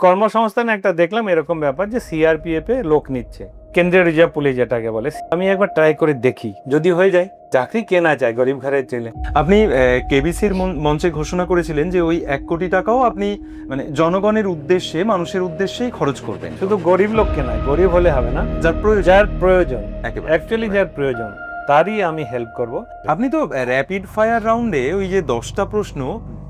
কর্মসংস্থানে একটা দেখলাম এরকম ব্যাপার যে সিআরপিএফ এ লোক নিচ্ছে, কেন্দ্রীয় রিজার্ভ পুলিশ যেটাকে বলে। আমি একবার ট্রাই করে দেখি, যদি হয়ে যায়। চাকরি কে না চায়, গরিব ঘরের ছেলে। আপনি কেবিসির মঞ্চে ঘোষণা করেছিলেন যে ওই 1 কোটি টাকাও আপনি মানে জনগণের উদ্দেশ্যে, মানুষের উদ্দেশ্যেই খরচ করবেন। শুধু গরিব লোককে নয়, গরিব হলে হবে না, যার প্রয়োজন, অ্যাকচুয়ালি যার প্রয়োজন তারই আমি হেল্প করব। আপনি তো র্যাপিড ফায়ার রাউন্ডে ওই যে 10টা প্রশ্ন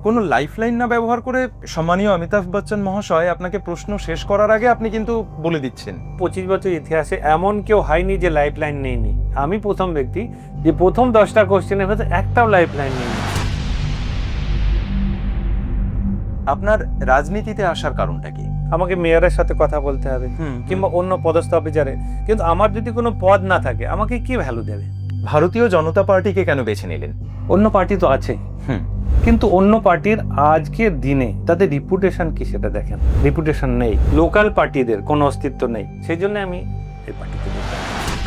কোনো লাইফলাইন না ব্যবহার করে, সম্মানীয় অমিতাভ বচ্চন মহাশয় আপনাকে প্রশ্ন শেষ করার আগে আপনি কিন্তু বলে দিচ্ছেন। 25 বছর ইতিহাসে এমন কেউ হয়নি যে লাইফ লাইন নেইনি। আমি প্রথম ব্যক্তি যে প্রথম 10টা কোশ্চেনের ভেতরে একটাও লাইফ লাইন নেইনি। আপনার রাজনীতিতে আসার কারণটা কি? আমাকে মেয়রের সাথে কথা বলতে হবে, কিংবা অন্য পদস্থ অফিসারে। কিন্তু আমার যদি কোনো পদ না থাকে, আমাকে কি ভ্যালু দেবে? ভারতীয় জনতা পার্টিকে কেন বেছে নিলেন? অন্য পার্টি তো আছে, কিন্তু অন্য পার্টির আজকের দিনে তাদের রিপুটেশন কি সেটা দেখেন। রিপুটেশন নেই, লোকাল পার্টিদের কোনো অস্তিত্ব নেই। সেই জন্য আমি এই পার্টিতে যেতাম।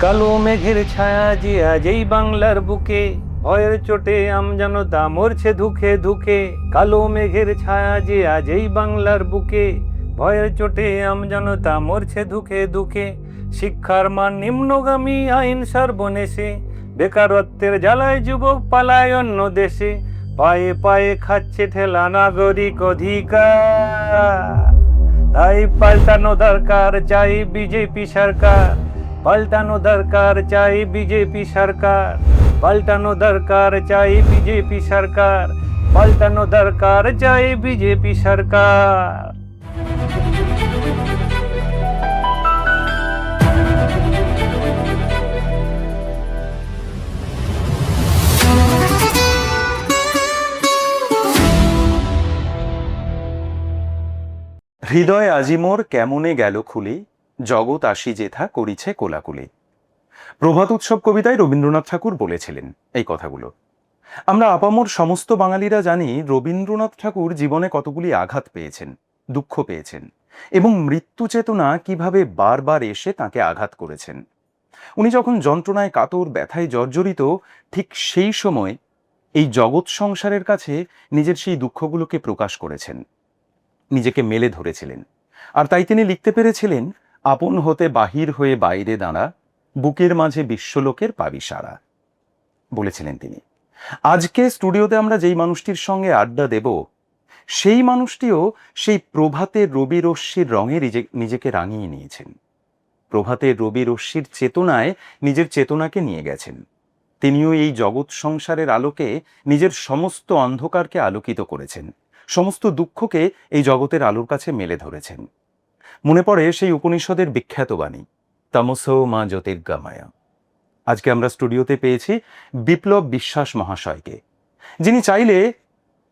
কালো মেঘের ছায়া যে আজ এই বাংলার বুকে, ভয়ের চোটে আমজনতা মরছে ধুকে ধুকে। কালো মেঘের ছায়া যে আজ এই বাংলার বুকে, ভয়ের চোটে আমজনতা মরছে ধুকে ধুকে। শিক্ষার মান নিম্নগামী, আইন সর্বনেশে, বেকারত্বের জ্বালায় যুবক পালায় অন্য দেশে। পায়ে পায়ে খাচ্ছে ঠেলা নাগরিক অধিকার। তাই পাল্টানো দরকার, চাই বিজেপি সরকার। পাল্টানো দরকার, চাই বিজেপি সরকার। পাল্টানো দরকার, চাই বিজেপি সরকার। পাল্টানো দরকার, চাই বিজেপি সরকার। হৃদয় আজি মোর কেমনে গেল খুলি, জগৎ আসি যেথা করিছে কোলাকুলি। প্রভাত উৎসব কবিতায় রবীন্দ্রনাথ ঠাকুর বলেছিলেন এই কথাগুলো। আমরা আপামর সমস্ত বাঙালিরা জানি রবীন্দ্রনাথ ঠাকুর জীবনে কতগুলি আঘাত পেয়েছেন, দুঃখ পেয়েছেন, এবং মৃত্যু চেতনা কিভাবে বারবার এসে তাকে আঘাত করেছেন। উনি যখন যন্ত্রণায় কাতর, ব্যথায় জর্জরিত, ঠিক সেই সময় এই জগৎ সংসারের কাছে নিজের সেই দুঃখগুলোকে প্রকাশ করেছেন, নিজেকে মেলে ধরেছিলেন। আর তাই তিনি লিখতে পেরেছিলেন, আপন হতে বাহির হয়ে বাইরে দাঁড়া, বুকের মাঝে বিশ্বলোকের পাবি সারা, বলেছিলেন তিনি। আজকে স্টুডিওতে আমরা যেই মানুষটির সঙ্গে আড্ডা দেব, সেই মানুষটিও সেই প্রভাতের রবি রশ্মির রঙে নিজেকে রাঙিয়ে নিয়েছেন। প্রভাতের রবি রশ্মির চেতনায় নিজের চেতনাকে নিয়ে গেছেন। তিনিও এই জগৎ সংসারের আলোকে নিজের সমস্ত অন্ধকারকে আলোকিত করেছেন, সমস্ত দুঃখকে এই জগতের আলোর কাছে মেলে ধরেছেন। মনে পড়ে সেই উপনিষদের বিখ্যাত বাণী, তমসো মা জ্যোতির্গময়। আজকে আমরা স্টুডিওতে পেয়েছি বিপ্লব বিশ্বাস মহাশয়কে, যিনি চাইলে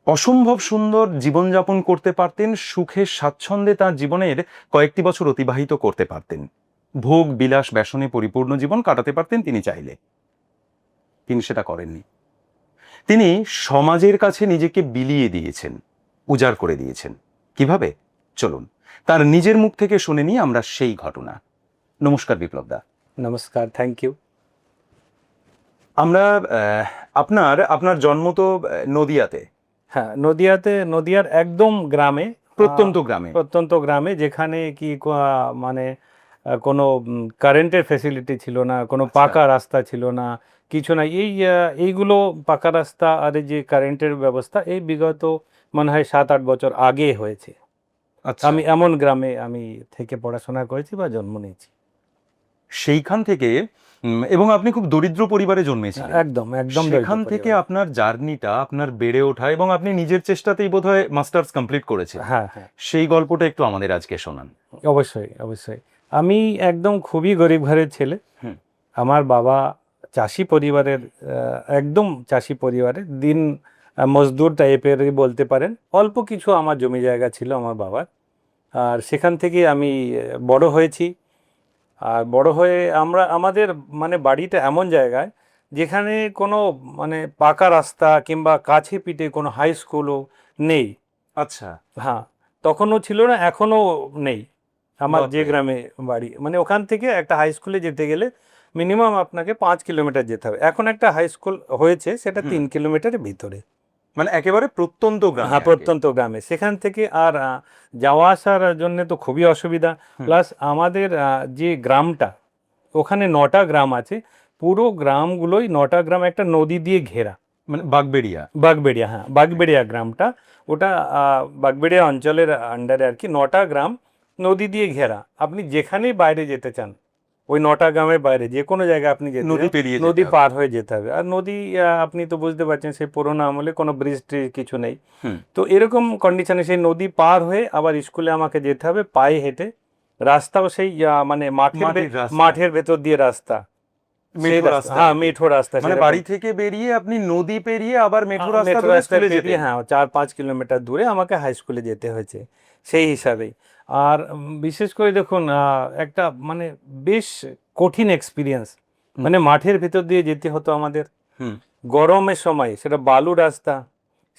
অসম্ভব সুন্দর জীবনযাপন করতে পারতেন, সুখে স্বাচ্ছন্দ্যে তার জীবনের কয়েকটি বছর অতিবাহিত করতে পারতেন, ভোগ বিলাস ব্যসনে পরিপূর্ণ জীবন কাটাতে পারতেন তিনি চাইলে। তিনি সেটা করেননি। তিনি সমাজের কাছে নিজেকে বিলিয়ে দিয়েছেন, উজাড় করে দিয়েছেন। কিভাবে? চলুন তার নিজের মুখ থেকে শুনে নিই আমরা সেই ঘটনা। নমস্কার বিপ্লব দা। নমস্কার, থ্যাংক ইউ। আমরা আপনার জন্ম তো নদিয়াতে। হ্যাঁ, নদিয়ার একদম গ্রামে, প্রত্যন্ত গ্রামে, যেখানে কি মানে কোনো কারেন্টের ফ্যাসিলিটি ছিল না, কোনো পাকা রাস্তা ছিল না, কিছু না। এইগুলো পাকা রাস্তা আর এই যে কারেন্টের ব্যবস্থা, এই বিগত মনে হয় 7-8 বছর আগে হয়েছে। আমি এমন গ্রামে আমি থেকে পড়াশোনা করেছি বা জন্ম নিয়েছি। সেইখান থেকে, এবং আপনি খুব দরিদ্র পরিবারে জন্মেছিলেন। একদম সেখান থেকে আপনার জার্নিটা, আপনার বেড়ে ওঠা, এবং আপনি নিজের চেষ্টাতেই বোধহয় মাস্টার্স কমপ্লিট করেছেন। হ্যাঁ, সেই গল্পটা একটু আমাদের আজকে শোনান। অবশ্যই। আমি একদম খুবই গরিব ঘরের ছেলে। আমার বাবা চাষি পরিবারের, একদম চাষি পরিবারের, দিন মজদুর টাইপেরই বলতে পারেন। অল্প কিছু আমার জমি জায়গা ছিল আমার বাবার, আর সেখান থেকে আমি বড় হয়েছি। আর বড় হয়ে আমাদের মানে বাড়িটা এমন জায়গায় যেখানে কোনো মানে পাকা রাস্তা কিংবা কাছে পিঠে কোনো হাই স্কুলও নেই। আচ্ছা। হ্যাঁ, তখনও ছিল না, এখনও নেই। আমার যে গ্রামে বাড়ি, মানে ওখান থেকে একটা হাই স্কুলে যেতে গেলে মিনিমাম আপনাকে 5 কিলোমিটার যেতে হবে। এখন একটা হাই স্কুল হয়েছে, সেটা 3 কিলোমিটারের ভিতরে। মানে একেবারে প্রত্যন্ত গ্রাম। হ্যাঁ, প্রত্যন্ত গ্রামে। সেখান থেকে আর যাওয়া আসার জন্য তো খুবই অসুবিধা। প্লাস আমাদের যে গ্রামটা, ওখানে 9টা গ্রাম আছে, পুরো গ্রামগুলোই 9টা গ্রাম একটা নদী দিয়ে ঘেরা। মানে বাগবেড়িয়া। বাগবেড়িয়া, হ্যাঁ, বাগবেড়িয়া গ্রামটা, ওটা বাগবেড়িয়া অঞ্চলের আন্ডারে আর কি। 9টা গ্রাম নদী দিয়ে ঘেরা। আপনি যেখানেই বাইরে যেতে চান, ওই 9টা গ্রামের বাইরে যে কোনো জায়গায় আপনি যেতে নদী চান, পেরিয়ে নদী যেতে হবে। পার হয়ে যেতে হবে। আর নদী আপনি তো বুঝতে পারছেন, সেই পুরোনো আমলে কোনো ব্রিজ ট্রিজ কিছু নেই। হুম। তো এরকম কন্ডিশনে সেই নদী পার হয়ে আবার স্কুলে আমাকে যেতে হবে পায়ে হেঁটে। রাস্তাও সেই মানে মাটির রাস্তা। মাঠের ভেতর দিয়ে রাস্তা, সেই মেঠো রাস্তা, রাস্তা হ্যাঁ, আর কি। মেঠো রাস্তা। মানে সেরকম বাড়ি থেকে বেরিয়ে আপনি নদী পেরিয়ে আবার মেঠো রাস্তা মেট্রো ধরে রাস্তায় স্কুলে পেরিয়ে, যেতেন। হ্যাঁ, 4-5 কিলোমিটার দূরে আমাকে হাই স্কুলে যেতে হয়েছে সেই হিসাবেই। আর বিশেষ করে দেখুন, একটা মানে বেশ কঠিন এক্সপিরিয়েন্স। মানে মাঠের ভিতর দিয়ে যেতে হতো আমাদের, হুম। গরমের সময়, সেটা বালু রাস্তা।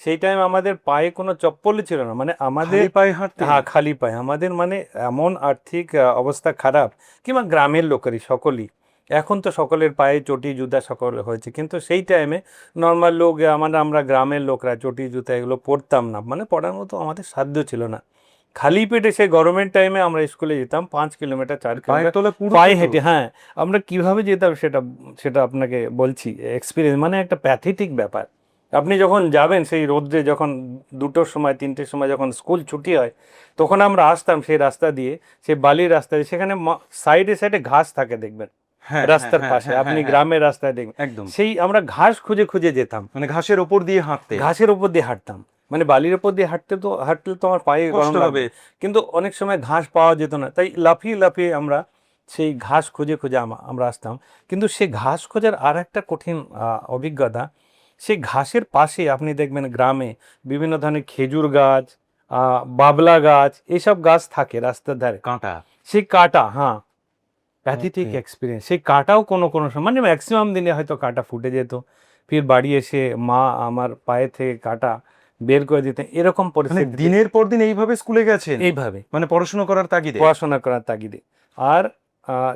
সেই টাইম আমাদের পায়ে কোনো চপ্পলই ছিল না, মানে আমাদের, খালি পায়ে হাঁটতেন? হ্যাঁ, খালি পায়ে। আমাদের মানে এমন আর্থিক অবস্থা খারাপ, কিংবা গ্রামের লোকেরই সকলেই। এখন তো সকলের পায়ে চটি জুতা সকল হয়েছে, কিন্তু সেই টাইমে নর্মাল লোক, মানে আমরা গ্রামের লোকরা চটি জুতা এগুলো পরতাম না, মানে পরার মতো আমাদের সাধ্য ছিল না। খালি পেটে সেই গরমের টাইমে আমরা স্কুলে যেতাম 5 কিলোমিটার 4 পায়ের কিলোমিটার তলা পুরো পায়ে ফুটো? হেঁটে। হ্যাঁ, আমরা কিভাবে যেতাম সেটা সেটা আপনাকে বলছি। এক্সপিরিয়েন্স মানে একটা প্যাথেটিক ব্যাপার। আপনি যখন যাবেন সেই রোদ্রে, যখন 2টোর সময় 3টের সময় যখন স্কুল ছুটি হয়, তখন আমরা আসতাম সেই রাস্তা দিয়ে, সেই বালির রাস্তা দিয়ে। সেখানে সাইডে সাইডে ঘাস থাকে দেখবেন, হ্যাঁ, রাস্তার হ্যাঁ, পাশে। হ্যাঁ, আপনি হ্যাঁ, গ্রামের রাস্তায় দেখবেন, একদম। সেই আমরা ঘাস খুঁজে খুঁজে যেতাম। মানে ঘাসের ওপর দিয়ে হাঁটতে? ঘাসের উপর দিয়ে হাঁটতাম, মানে বালির উপর দিয়ে হাঁটলে তো আমার পায়ে কষ্ট গরম লাগবে। হবে। কিন্তু অনেক সময় ঘাস পাওয়া যেত না, তাই লাফিয়ে লাফিয়ে আমরা সেই ঘাস খুঁজে খুঁজে আমরা আসতাম। কিন্তু সেই ঘাস খোঁজার আর একটা কঠিন অভিজ্ঞতা, সেই ঘাসের পাশে আপনি দেখবেন গ্রামে বিভিন্ন ধরনের খেজুর গাছ, বাবলা গাছ, এইসব গাছ থাকে রাস্তার ধারে। কাঁটা? সেই কাঁটা, হ্যাঁ, প্যাথেটিক বাপরে। এক্সপিরিয়েন্স। সেই কাঁটাও কোনো কোনো সময়, মানে ম্যাক্সিমাম দিনে হয়তো কাঁটা ফুটে যেত। ফির বাড়ি এসে মা আমার পায়ে থেকে কাঁটা বের করে দিতেন, এরকম মানে পরিস্থিতি। দিনের পর দিন এইভাবে স্কুলে গেছেন? এইভাবে মানে পড়াশোনা করার তাগিদে? পড়াশোনা করার তাগিদে। আর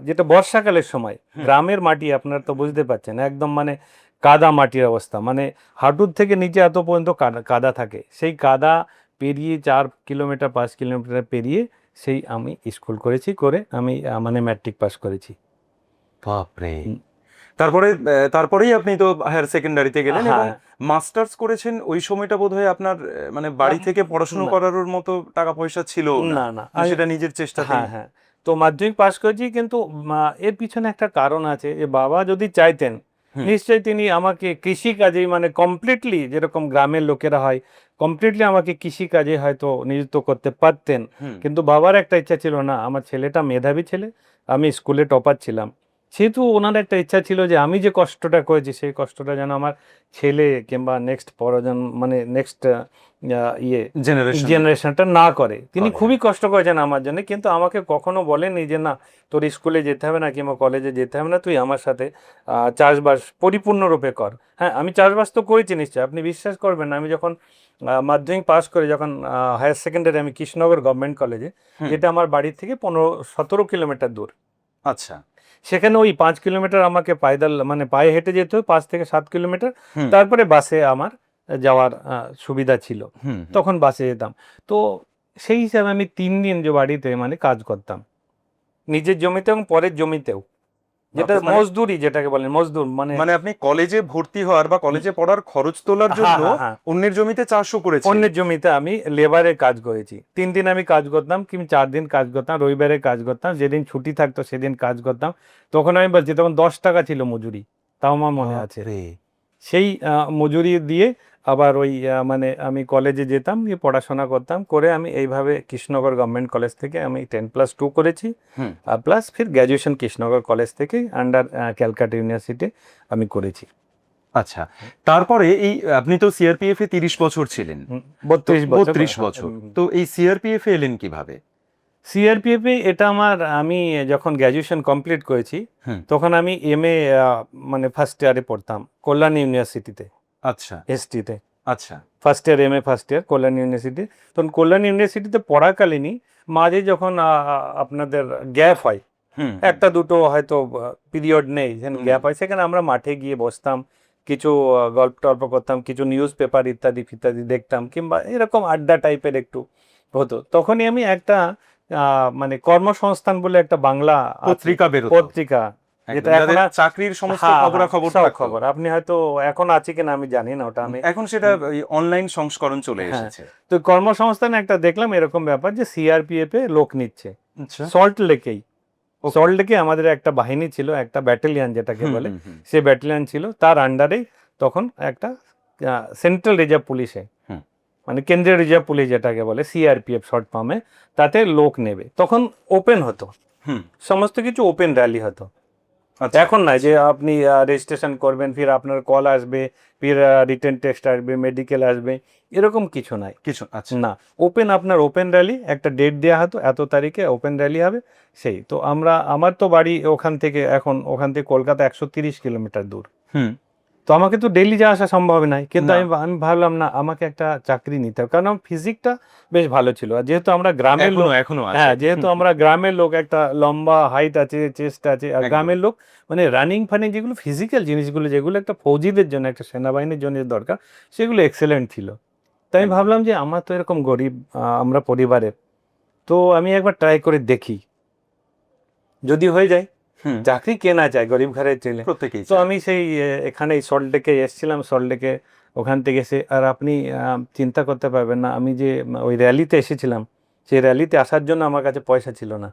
যেটা বর্ষাকালের সময়, গ্রামের মাটি আপনারা তো বুঝতে পারছেন, একদম মানে কাদা মাটির অবস্থা, মানে হাঁটুর থেকে নিচে এত পর্যন্ত কাদা থাকে। সেই কাদা পেরিয়ে 4 কিলোমিটার 5 কিলোমিটার পেরিয়ে সেই আমি স্কুল করেছি, করে আমি মানে ম্যাট্রিক পাস করেছি। বাপরে। হুম। তারপরেই আপনি তো হায়ার সেকেন্ডারিতে গেলেন এবং হ্যাঁ। মাস্টার্স করেছেন। ওই সময়টা বোধহয় আপনার মানে বাড়ি থেকে পড়াশোনা না, করানোর মতো টাকা পয়সা ছিল না, না, না, যে সেটা নিজের চেষ্টাতেই? হ্যাঁ, হ্যাঁ। তো মাধ্যমিক পাস করেছি, কিন্তু এর পিছনে একটা কারণ আছে, যে বাবা যদি চাইতেন, হুম। নিশ্চয়ই তিনি আমাকে কৃষিকাজেই, মানে কমপ্লিটলি যেরকম গ্রামের লোকেরা হয়, কমপ্লিটলি আমাকে কৃষিকাজে হয়তো নিযুক্ত করতে পারতেন। হুম। কিন্তু বাবার একটা ইচ্ছা ছিল, না, আমার ছেলেটা মেধাবী ছেলে, আমি স্কুলে টপার ছিলাম, সেহেতু ওনার একটা ইচ্ছা ছিল যে আমি যে কষ্টটা করেছি সেই কষ্টটা যেন আমার ছেলে কিংবা নেক্সট প্রজন্ম, মানে নেক্সট জেনারেশনটা না করে। তিনি খুবই কষ্ট করেছেন আমার জন্য, কিন্তু আমাকে কখনো বলেননি যে না, তোর স্কুলে যেতে হবে না কিংবা কলেজে যেতে হবে না, তুই আমার সাথে চাষবাস পরিপূর্ণরূপে কর। হ্যাঁ, আমি চাষবাস তো করেছি নিশ্চয়ই। আপনি বিশ্বাস করবেন না, আমি যখন মাধ্যমিক পাস করে যখন হায়ার সেকেন্ডারি, আমি কৃষ্ণনগর গভর্নমেন্ট কলেজে, যেটা আমার বাড়ি থেকে 15-17 কিলোমিটার দূর, আচ্ছা। সেখানে ওই 5 কিলোমিটার আমাকে পায়দল, মানে পায়ে হেঁটে যেতে হয়, 5 থেকে 7 কিলোমিটার। হুম। তারপরে বাসে আমার যাওয়ার সুবিধা ছিল, হুম। তখন বাসে যেতাম। তো সেই হিসাবে আমি 3 দিন যে বাড়িতে মানে কাজ করতাম, নিজের জমিতে এবং পরের জমিতেও, যেটা বাপরে, মজদুরি যেটাকে বলেন, মজদুর মানে। মানে আপনি কলেজে ভর্তি হওয়ার বা কলেজে পড়ার খরচ তোলার হ্যাঁ, জন্য হ্যাঁ, হ্যাঁ, অন্যের জমিতে চাষও করেছেন? অন্যের জমিতে আমি লেবারের কাজ করেছি। 3 দিন আমি কাজ করতাম, কিংবা 4 দিন কাজ করতাম, রবিবারে কাজ করতাম, যেদিন ছুটি থাকতো সেদিন কাজ করতাম। তখন আমি বলছি, তখন 10 টাকা ছিল মজুরি, তাও আমার মনে আছে। বাপরে। সেই মজুরি দিয়ে আবার ওই মানে আমি কলেজে যেতাম, গিয়ে পড়াশোনা করতাম, করে আমি এইভাবে কৃষ্ণনগর গভর্নমেন্ট কলেজ থেকে আমি 10+2 করেছি। হুম। প্লাস ফির গ্র্যাজুয়েশন কৃষ্ণনগর কলেজ থেকে আন্ডার ক্যালকাটা ইউনিভার্সিটি আমি করেছি। আচ্ছা, তারপরে এই আপনি তো সিআরপিএফ এ 30 বছর ছিলেন। 32 বছর। তো এই সিআরপিএফ এ এলেন কিভাবে? সিআরপিএফ এ এটা আমি যখন গ্র্যাজুয়েশন কমপ্লিট করেছি, হুম। তখন আমি এমএ মানে ফার্স্ট ইয়ারে পড়তাম কল্যাণ ইউনিভার্সিটিতে, আচ্ছা, এসটিতে। আচ্ছা। First year, MA first year Kalyan university. তখন কল্যাণ ইউনিভার্সিটিতে পড়াকালীনই মাঝে যখন আপনাদের গ্যাপ হয়, হুম। একটা দুটো হয়তো পিরিয়ড নেই, যেখানে গ্যাপ হয়, সেখানে আমরা মাঠে গিয়ে বসতাম, কিছু গল্প টল্প করতাম, কিছু নিউজ পেপার ইত্যাদি ফিত্যাদি দেখতাম, কিংবা এরকম আড্ডা টাইপের একটু হতো। তখনই আমি একটা মানে কর্মসংস্থান বলে একটা বাংলা পত্রিকা বেরোতো। পত্রিকা, যেটা এখন চাকরির সমস্ত হ্যাঁ, খবরাখবর সব থাকতো। খবর, আপনি হয়তো এখন আছে কিনা আমি জানি না, ওটা আমি এখন সেটা অনলাইন সংস্করণ চলে হ্যাঁ। এসেছে। তো কর্মসংস্থানে একটা দেখলাম এরকম ব্যাপার যে সিআরপিএফ এ লোক নিচ্ছে আচ্ছা, সল্ট লেকেই। Okay. সল্ট লেকে আমাদের একটা বাহিনী ছিল, একটা ব্যাটালিয়ন যেটাকে হুম, বলে, হুম, হুম। সে ব্যাটালিয়ন ছিল, তার আন্ডারেই তখন একটা সেন্ট্রাল রিজার্ভ পুলিশে, হুম। মানে কেন্দ্রীয় রিজার্ভ পুলিশ যেটাকে বলে সিআরপিএফ শর্ট ফর্মে, তাতে লোক নেবে। তখন ওপেন হতো, হুম। সমস্ত কিছু ওপেন র্যালি হতো। আচ্ছা, এখন নাই যে আপনি রেজিস্ট্রেশন করবেন, ফির আপনার কল আসবে, ফির রিটেন টেস্ট আসবে, মেডিকেল আসবে, এরকম কিছু নাই। কিছু আচ্ছা। না, ওপেন, আপনার ওপেন র্যালি, একটা ডেট দেওয়া হতো এত তারিখে ওপেন র্যালি হবে, সেই তো আমার তো বাড়ি ওখান থেকে, এখন ওখান থেকে কলকাতা 130 কিলোমিটার দূর। হুম। তো আমাকে তো ডেইলি যাওয়া আসা সম্ভব নয়, কিন্তু না। আমি ভাবলাম না, আমাকে একটা চাকরি নিতে হবে, কারণ ফিজিকটা বেশ ভালো ছিল। আর যেহেতু আমরা গ্রামের লোক, এখনো আছে। হ্যাঁ, যেহেতু আমরা গ্রামের লোক, একটা লম্বা হাইট আছে, চেস্ট আছে, আর একদম। গ্রামের লোক মানে রানিং ফানিং যেগুলো ফিজিক্যাল জিনিসগুলো, যেগুলো একটা ফৌজিদের জন্য, একটা সেনাবাহিনীর জন্য দরকার, সেগুলো এক্সেলেন্ট ছিল। তাই আমি একদম। ভাবলাম যে আমার তো এরকম গরিব আমরা পরিবারের, তো আমি একবার ট্রাই করে দেখি, যদি হয়ে যায়। হুম। চাকরি কে না চায়, গরিব ঘরের ছেলে। প্রত্যেকেই তো আমি সেই এখানে সল্টলেকে এসেছিলাম, সল্টলেকে ওখান থেকে এসে, আর আপনি চিন্তা করতে পারবেন না, আমি যে ওই র্যালিতে এসেছিলাম, সেই র্যালিতে আসার জন্য আমার কাছে পয়সা ছিল না।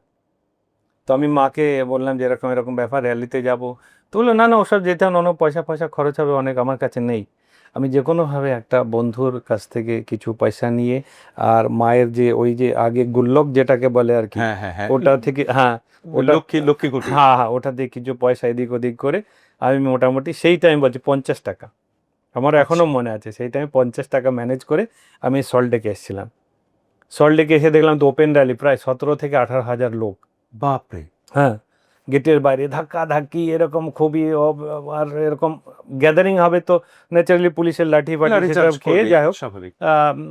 তো আমি মাকে বললাম যে এরকম এরকম ব্যাপার, র্যালিতে যাব। তো বললো না না, ওসব যেতে হবে, অনেক পয়সা পয়সা খরচ হবে অনেক, আমার কাছে নেই। আমি যে কোনোভাবে একটা বন্ধুর কাছ থেকে কিছু পয়সা নিয়ে, আর মায়ের যে ওই যে আগে গুল্লক যেটাকে বলে আর কি, হ্যাঁ, হ্যাঁ, হ্যাঁ। ওটা থেকে, হ্যাঁ ওটা, লক্ষ্মী কুটি। হ্যাঁ হ্যাঁ, ওটা দিয়ে কিছু পয়সা এদিক ওদিক করে আমি মোটামুটি সেই টাইম বলছি 50 টাকা, আমার এখনো মনে আছে, সেই টাইমে 50 টাকা ম্যানেজ করে আমি সল্টলেকে এসেছিলাম। সল্টলেকে এসে দেখলাম তো ওপেন র্যালি, প্রায় 17 থেকে 18 হাজার লোক। বাপরে। হ্যাঁ, গেটের বাইরে ধাক্কা ধাক্কি এরকম খুবই আর এরকম গ্যাদারিং হবে, তো ন্যাচারালি পুলিশের লাঠি ফাঠি সেসব খেয়ে, যাই হোক, স্বাভাবিক।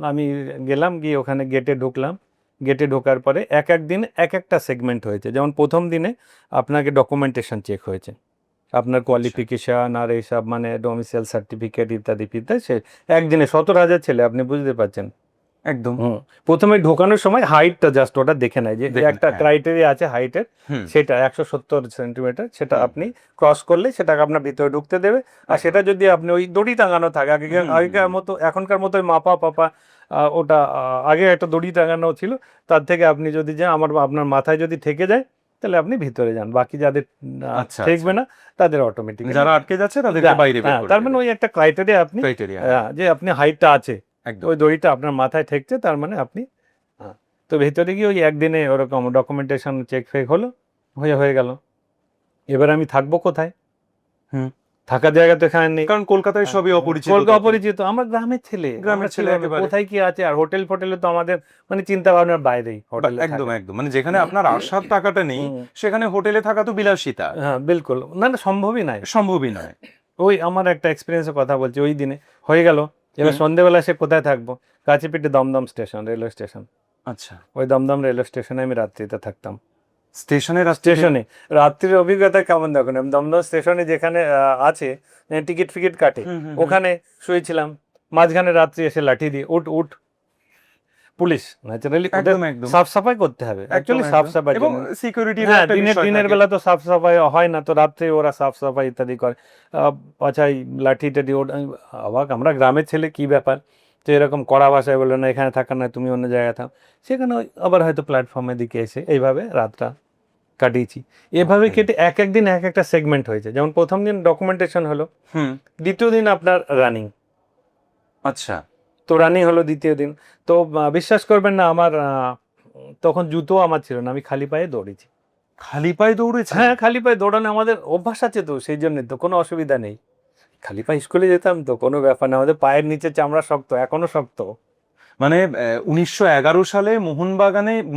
আমি গেলাম, গিয়ে ওখানে গেটে ঢুকলাম। গেটে ঢোকার পরে এক এক দিন এক একটা সেগমেন্ট হয়েছে। যেমন প্রথম দিনে আপনাকে ডকুমেন্টেশন চেক হয়েছে, আপনার কোয়ালিফিকেশান আর এইসব, মানে ডোমিসাইল সার্টিফিকেট ইত্যাদি ইত্যাদি। সে একদিনে 17,000 ছেলে, আপনি বুঝতে পারছেন। একদম। প্রথমে ঢোকানোর সময় হাইটটা জাস্ট ওটা দেখে নেয়, যে দেখে একটা নেয়, হ্যাঁ। ক্রাইটেরিয়া আছে হাইটের, হুম। সেটা 170 সেন্টিমিটার, সেটা হুম। আপনি ক্রস করলে সেটাকে আপনার ভিতরে ঢুকতে দেবে। আর একদম। সেটা যদি আপনি ওই দড়ি টাঙানো থাকে, আগেকার মতো, এখনকার মতো ওই মাপা পাপা, ওটা আগে একটা দড়ি টাঙানো ছিল, তার থেকে আপনি যদি যান, আপনার মাথায় যদি থেকে যায়, তাহলে আপনি ভিতরে যান, বাকি যাদের আচ্ছা, ঠেকবে আচ্ছা। না তাদের অটোমেটিক, যারা আটকে যাচ্ছে তাদেরকে বাইরে বের করে তার মানে দেবে। ওই একটা ক্রাইটেরিয়া আপনি, ক্রাইটেরিয়া। যে আপনি হাইটটা আছে, একদম। ওই দড়িটা আপনার মাথায় ঠেকছে, তার মানে আপনি, তো ভেতরে গিয়ে ওই একদিনে ওরকম ডকুমেন্টেশন চেক ফেক হলো, হয়ে গেল। এবার আমি থাকবো কোথায়? হুম। থাকার জায়গা তো এখানে নেই, কারণ কলকাতায় সবই অপরিচিত। কলকাতা তখন। অপরিচিত, আমার গ্রামের ছেলে, গ্রামের আমরা ছেলে কিভাবে, একেবারে। কোথায় কি আছে, আর হোটেল ফোটেলে তো আমাদের মানে চিন্তা ভাবনার বাইরেই হোটেলে একদম থাকা। একদম, মানে যেখানে আপনার আসার টাকাটা নেই, হুম। সেখানে হোটেলে থাকা তো বিলাসিতা। হ্যাঁ বিলকুল, না না, সম্ভবই নাই। সম্ভবই নয়। ওই আমার একটা এক্সপিরিয়েন্সের কথা বলছি, ওই দিনে হয়ে গেল। এবার সন্ধ্যেবেলা সে কোথায় থাকবো? কাছে পিঠে দমদম স্টেশন, রেলওয়ে স্টেশন। আচ্ছা। ওই দমদম রেলওয়ে স্টেশনে আমি রাত্রিতে থাকতাম। স্টেশনে স্টেশনে রাত্রির অভিজ্ঞতা কেমন দেখুন, দমদম স্টেশনে যেখানে আছে টিকিট ফিকিট কাটে, ওখানে শুয়েছিলাম, মাঝখানে রাত্রি এসে লাঠি দিয়ে উঠ উঠ, পুলিশ ন্যাচারালি একদম একদম। সাফ সাফাই করতে হবে, অ্যাকচুয়ালি সাফ সাফাই, এবং সিকিউরিটির হ্যাঁ, একটা বিষয় দিনের থাকে। বেলা তো সাফ সাফাই হয় না, তো রাত্রে ওরা সাফ সাফাই ইত্যাদি করে, পাছাই লাঠি টাঠি ওটা, অবাক, আমরা গ্রামের ছেলে, কি ব্যাপার, তো এরকম কড়া ভাষায় বললো না, এখানে থাকা না, তুমি অন্য জায়গায় থাও। সেখানে আবার হয়তো প্ল্যাটফর্মের দিকে এসে এইভাবে রাতটা কাটিয়েছি। এভাবে Okay. কেটে এক একদিন এক একটা সেগমেন্ট হয়েছে। যেমন প্রথম দিন ডকুমেন্টেশন হলো, হুম। দ্বিতীয় দিন আপনার রানিং, আচ্ছা। তো রানিং হলো দ্বিতীয় দিন। তো বিশ্বাস করবেন না, আমার তখন জুতো আমার ছিল না, আমি খালি পায়ে দৌড়েছি। খালি পায়ে দৌড়েছে? হ্যাঁ, খালি পায়ে দৌড়ানো আমাদের অভ্যাস আছে, তো সেই জন্য তো কোনো অসুবিধা নেই। খালি পায়ে স্কুলে যেতাম, তো কোনো ব্যাপার না, আমাদের পায়ের নিচে চামড়া শক্ত, এখনো শক্ত। মানে 1911 সালে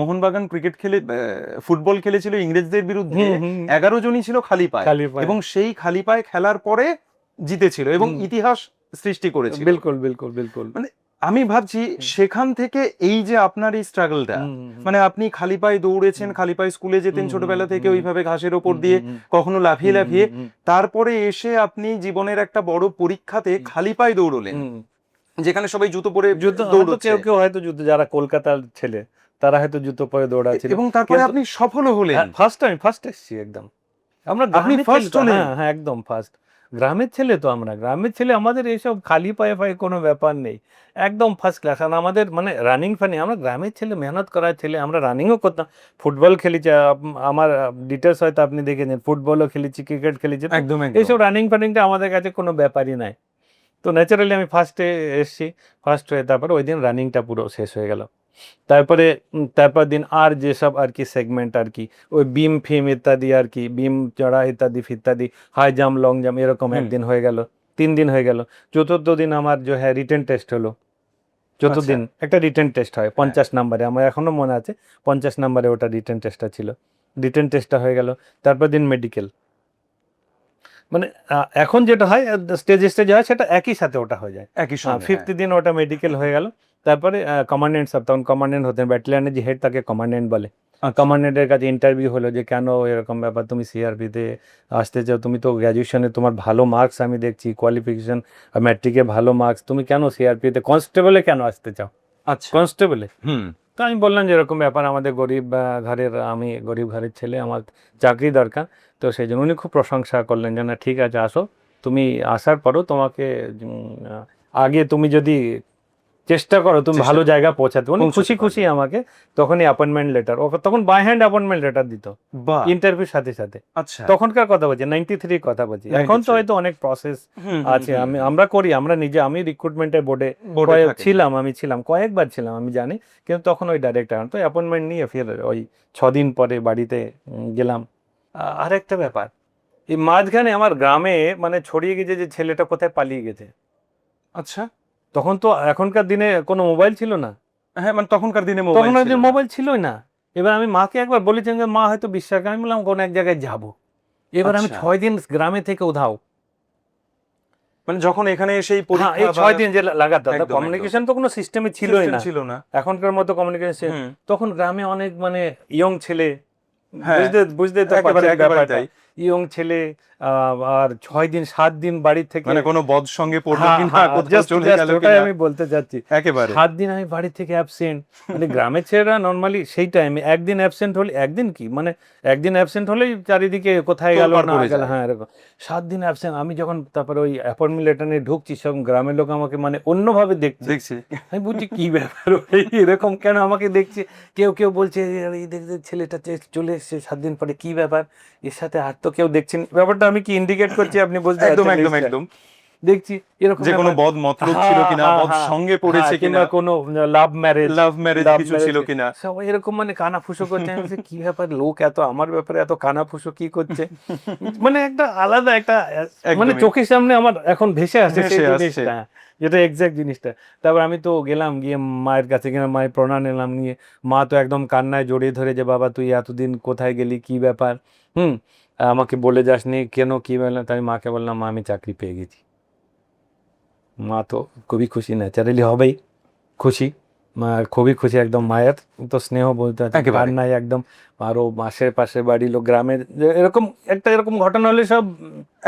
মোহনবাগান ক্রিকেট খেলে ফুটবল খেলেছিল ইংরেজদের বিরুদ্ধে। 11 জনই ছিল খালি পায়ে, এবং সেই খালি পায়ে খেলার পরে জিতেছিল এবং ইতিহাস সৃষ্টি করেছিল। বিলকুল বিলকুল বিলকুল। মানে আমি ভাবছি সেখান থেকে এই যে আপনার এই স্ট্রাগলটা, মানে আপনি খালি পায়ে দৌড়েছেন, খালি পায়ে স্কুলে যেতেন ছোটবেলা থেকে ওইভাবে ঘাসের ওপর দিয়ে, কখনো লাফিয়ে লাফিয়ে, তারপরে এসে আপনি জীবনের একটা বড় পরীক্ষাতে খালি পায়ে দৌড়লেন, যেখানে সবাই জুতো পরে দৌড়চ্ছে, কেউ কেউ হয়তো জুতো, যারা কলকাতার ছেলে তারা হয়তো জুতো পরে দৌড়াচ্ছিল, এবং তারপরে আপনি সফল হলেন। ফার্স্ট এসেছি একদম আমরা, আপনি ফার্স্ট হলেন? হ্যাঁ একদম ফার্স্ট। গ্রামের ছেলে তো আমরা, গ্রামের ছেলে, আমাদের এইসব খালি পায়ে পায়ে কোনো ব্যাপার নেই, একদম ফার্স্ট ক্লাস। আর আমাদের মানে রানিং ফানি, আমরা গ্রামের ছেলে, মেহনত করার ছেলে, আমরা রানিংও করতাম, ফুটবল খেলেছি, আমার ডিটেলস হয়তো আপনি দেখেছেন, ফুটবলও খেলেছি, ক্রিকেট খেলেছি, একদম এইসব রানিং ফানিংটা আমাদের কাছে কোনো ব্যাপারই নাই। তো ন্যাচারালি আমি ফার্স্টে এসেছি, ফার্স্ট হয়ে তারপরে ওই দিন রানিংটা পুরো শেষ হয়ে গেল। তারপরে তারপর দিন আর যেসব আর কি সেগমেন্ট আর কি, ওই বিম ফিম ইত্যাদি আর কি, বিম চড়া ইত্যাদি ইত্যাদি, হাই জাম্প লং জাম্প, এরকম একদিন হয়ে গেল, 3 দিন হয়ে গেল। চতুর্থ দিন আমার যে হ্যাঁ রিটেন টেস্ট হলো। চতুর্থ দিন একটা রিটেন টেস্ট হয় 50 নম্বরে, আমার এখনো মনে আছে 50 নম্বরে ওটা রিটেন টেস্টটা ছিল। রিটেন টেস্টটা হয়ে গেল, তারপর দিন মেডিকেল। মানে এখন যেটা হয় স্টেজে হয় সেটা একই সাথে ওটা হয়ে যায়, একই সঙ্গে। 5th দিন ওটা মেডিকেল হয়ে গেল। তারপরে কমান্ডেন্ট সব, তখন কমান্ডেন্ট হতেন, ব্যাটালিয়নের যে হেড তাকে কমান্ডেন্ট বলে। কমান্ডেন্টের কাছে ইন্টারভিউ হলো যে কেন এরকম ব্যাপার, তুমি সিআরপিতে আসতে চাও, তুমি তো গ্র্যাজুয়েশনে তোমার ভালো মার্কস আমি দেখছি, কোয়ালিফিকেশন ম্যাট্রিকে ভালো মার্কস, তুমি কেন সিআরপিতে কনস্টেবলে কেন আসতে চাও? আচ্ছা, কনস্টেবলে। তো আমি বললাম যে এরকম ব্যাপার, আমাদের গরিব ঘরের, আমি গরিব ঘরের ছেলে, আমার চাকরি দরকার। তো সেই জন্য উনি খুব প্রশংসা করলেন যে না ঠিক আছে আসো, তুমি আসার পরও তোমাকে আগে তুমি যদি চেষ্টা করো তুমি ভালো জায়গা পৌঁছাতে, উনি খুশি খুশি আমাকে তখনই অ্যাপয়েন্টমেন্ট লেটার, তখন বাই হ্যান্ড অ্যাপয়েন্টমেন্ট লেটার দিত ইন্টারভিউর সাথে সাথে। আচ্ছা, তখনকার কথা বলছি, 93 কথা বলছি, এখন তো হয়তো অনেক প্রসেস আছে। আমরা করি, আমরা নিজে, আমি রিক্রুটমেন্টের বোর্ডে ছিলাম, আমি ছিলাম কয়েকবার ছিলাম, আমি জানি, কিন্তু তখন ওই ডাইরেক্ট তো অ্যাপয়েন্টমেন্ট নিয়ে ফির ওই 6 দিন পরে বাড়িতে গেলাম। আরেকটা ব্যাপার, এই মাঝখানে আমার গ্রামে মানে ছড়িয়ে গেছে যে ছেলেটা কোথায় পালিয়ে গেছে। আচ্ছা, তখন তো এখনকার দিনে কোনো মোবাইল ছিল না, হ্যাঁ মানে তখনকার দিনে মোবাইল ছিলই না। এবার আমি মাকে একবার বলেছিলাম যে মা হয়তো বিশ্বাস, আমি বললাম কোনো এক জায়গায় যাব। এবার আমি 6 দিন গ্রামে থেকে উধাও, মানে যখন এখানে এসে এই 6 দিন যে লাগাতার, কমিউনিকেশন তো কোনো সিস্টেমে ছিল না এখনকার মতো কমিউনিকেশন। তখন গ্রামে অনেক মানে ইয়ং ছেলে, বুঝতে তো ব্যাপারটা, ইয়ং ছেলে, আর 6 দিন 7 দিন বাড়ি থেকে, মানে কোনো বদ সঙ্গে পড়লো কিনা, কোথাও চলে গেল কিনা, ওটাই আমি বলতে চাচ্ছি। একেবারে 7 দিন আমি বাড়ি থেকে অ্যাবসেন্ট। মানে গ্রামের ছেলেরা নরমালি সেই টাইমে একদিন অ্যাবসেন্ট হলে, একদিন কি মানে একদিন অ্যাবসেন্ট হলেই চারিদিকে কোথায় গেল না গেল, হ্যাঁ এরকম। 7 দিন অ্যাবসেন্ট, আমি যখন তারপরে ওই অ্যাপয়েন্টমেন্ট লেটার নিয়ে ঢুকছি, সব গ্রামের লোক আমাকে মানে অন্যভাবে দেখছে। আমি বলছি কি ব্যাপার, এরকম কেন আমাকে দেখছে? কেউ কেউ বলছে এই দেখতে ছেলেটা চলে এসছে 7 দিন পরে, কি ব্যাপার, এর সাথে আর তো কেউ দেখছেন। ব্যাপারটা আমি কি ইন্ডিকেট করছি আপনি বুঝতে পারছেন? একদম দেখছি এরকম, যে কোনো বদ মতলব ছিল কিনা, বদ সঙ্গে পড়েছে কিনা, কোনো লাভ ম্যারেজ কিছু ছিল কিনা, সবাই এরকম মানে কানাফুসো করছে। আমি বলছি কি ব্যাপার, লোক এত আমার ব্যাপারে এত কানাফুসো কি করছে? মানে একটা আলাদা একটা মানে চোখের সামনে আমার এখন ভেসে আসছে সেই জিনিসটা, যেটা এক্সাক্ট জিনিসটা। তারপর আমি তো গেলাম, গিয়ে মায়ের কাছে গেলাম, মায়ের প্রণাম নিলাম, নিয়ে মা তো একদম কান্নায় জড়িয়ে ধরে যে বাবা তুই এতদিন কোথায় গেলি, কি ব্যাপার, আমাকে বলে যাসনি কেন, কি বললাম? তাই মাকে বললাম মা আমি চাকরি পেয়ে গেছি। মা তো খুবই খুশি, ন্যাচারালি হবেই খুশি, মা খুবই খুশি, একদম মায়ের তো স্নেহ বলতে নাই একদম। আরো পাশে বাড়ি লোক, গ্রামের এরকম একটা এরকম ঘটনা হলে সব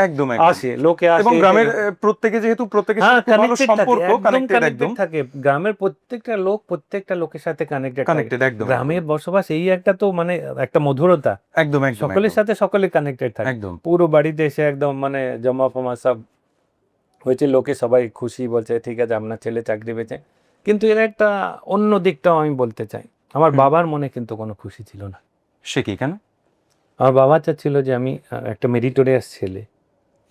একদম আসে, লোকে আসে, এবং গ্রামের প্রত্যেকে যেহেতু প্রত্যেকের সাথে ভালো সম্পর্ক, কানেক্টেড থাকে, গ্রামের প্রত্যেকটা লোক প্রত্যেকটা লোকের সাথে কানেক্টেড একদম। গ্রামের বসবাস এই একটা তো মানে একটা মধুরতা, একদম সকলের সাথে সকলে কানেক্টেড থাকে, একদম পুরো বাড়িতে এসে একদম মানে জমা ফমা সব হয়েছে, লোকে সবাই খুশি, বলছে ঠিক আছে আপনার ছেলে চাকরি পেয়েছে। কিন্তু এর একটা অন্য দিকটাও আমি বলতে চাই, আমার বাবার মনে কিন্তু কোনো খুশি ছিল না। সে কি কেন? আমার বাবা চাচ্ছিল যে আমি একটা মেরিটোরিয়াস ছেলে,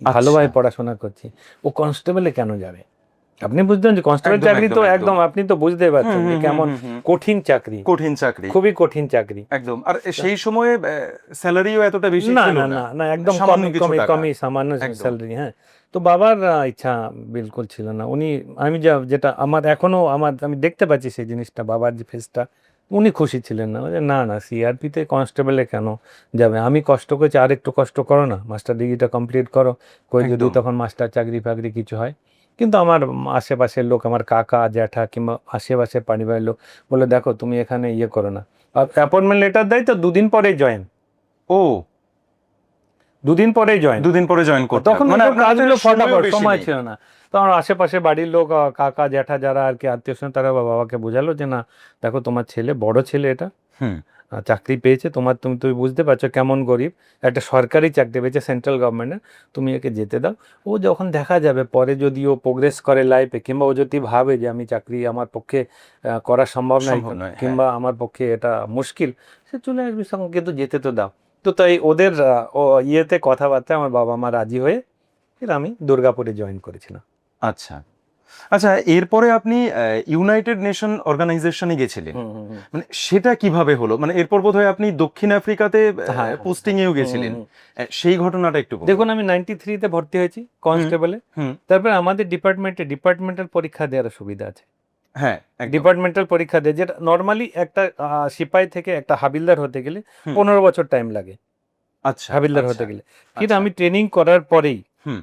ভালোভাবে পড়াশোনা করছি, ও কনস্টেবলে কেন যাবে? আপনি বুঝতেন যে কনস্টেবল চাকরি তো একদম, আপনি তো বুঝতে পারছেন যে কেমন কঠিন চাকরি, খুবই কঠিন চাকরি একদম। আর সেই সময়ে স্যালারিও এতটা বেশি ছিল না, না একদম কমই সামান্য স্যালারি। হ্যাঁ, তো বাবার ইচ্ছা বিলকুল ছিল না। উনি, আমি যেটা আমার এখনো আমি দেখতে পাচ্ছি সেই জিনিসটা, বাবার যে ফেসটা, উনি খুশি ছিলেন না। না সিআরপিতে কনস্টেবলে কেন যাবে, আমি কষ্ট করেছি, আর একটু কষ্ট করো না, মাস্টার ডিগ্রিটা কমপ্লিট করো, যদি তখন মাস্টার চাকরি ফাকরি কিছু হয় কিন্তু আমার আশেপাশের লোক, আমার কাকা জ্যাঠা কিংবা আশেপাশের পরিবারের লোক বলে, দেখো তুমি এখানে ইয়ে করো না, অ্যাপয়েন্টমেন্ট লেটার দেয় তো 2 দিন পরেই জয়েন, ও 2 দিন পরেই জয়েন। 2 দিন পরে জয়েন করতে তখন হবে। মানে আপনাদের কাজগুলো সময়ও ফটাফট, বেশি সময় নেই। ছিল না। তো আমার আশেপাশে বাড়ির লোক, কাকা জ্যাঠা যারা আর কি আত্মীয় স্বজন, তারা বাবাকে বোঝালো যে না দেখো তোমার ছেলে, বড় ছেলে এটা, হুম চাকরি পেয়েছে, তুমি বুঝতে পারছো কেমন গরিব, একটা সরকারি চাকরি পেয়েছে সেন্ট্রাল গভর্নমেন্টের, তুমি একে যেতে দাও। ও যখন দেখা যাবে পরে যদি ও প্রোগ্রেস করে লাইফে, কিংবা ও যদি ভাবে যে আমি চাকরি আমার পক্ষে করা সম্ভব নয়, সম্ভব নয়, হ্যাঁ। কিংবা আমার পক্ষে এটা মুশকিল, সে চলে আসবে সঙ্গে, কিন্তু যেতে তো দাও। তো তাই ওদের ও ইয়েতে কথাবার্তা আমার বাবা মা রাজি হয়ে ফির আমি দুর্গাপুরে জয়েন করেছিলাম। আচ্ছা আচ্ছা, এরপরে আপনি ইউনাইটেড নেশন অর্গানাইজেশনে গেছিলেন, হুম, হুম, হুম। মানে সেটা কিভাবে হলো? মানে এরপর বোধহয় আপনি দক্ষিণ আফ্রিকাতে হ্যাঁ, পোস্টিং এও গেছিলেন। হুম, সেই ঘটনাটা একটু বলুন। দেখুন আমি 93-তে ভর্তি হয়েছি কনস্টেবলে। হুম তারপরে আমাদের ডিপার্টমেন্টাল পরীক্ষা দেওয়ার সুবিধা আছে। হ্যাঁ একদম। ডিপার্টমেন্টাল পরীক্ষা দেয়, যেটা নর্মালি একটা সিপাহি থেকে একটা হাবিলদার হতে গেলে হুম। 15 বছর টাইম লাগে আচ্ছা হাবিলদার আচ্ছা, হতে গেলে। কিন্তু আচ্ছা। আমি ট্রেনিং করার পরেই হুম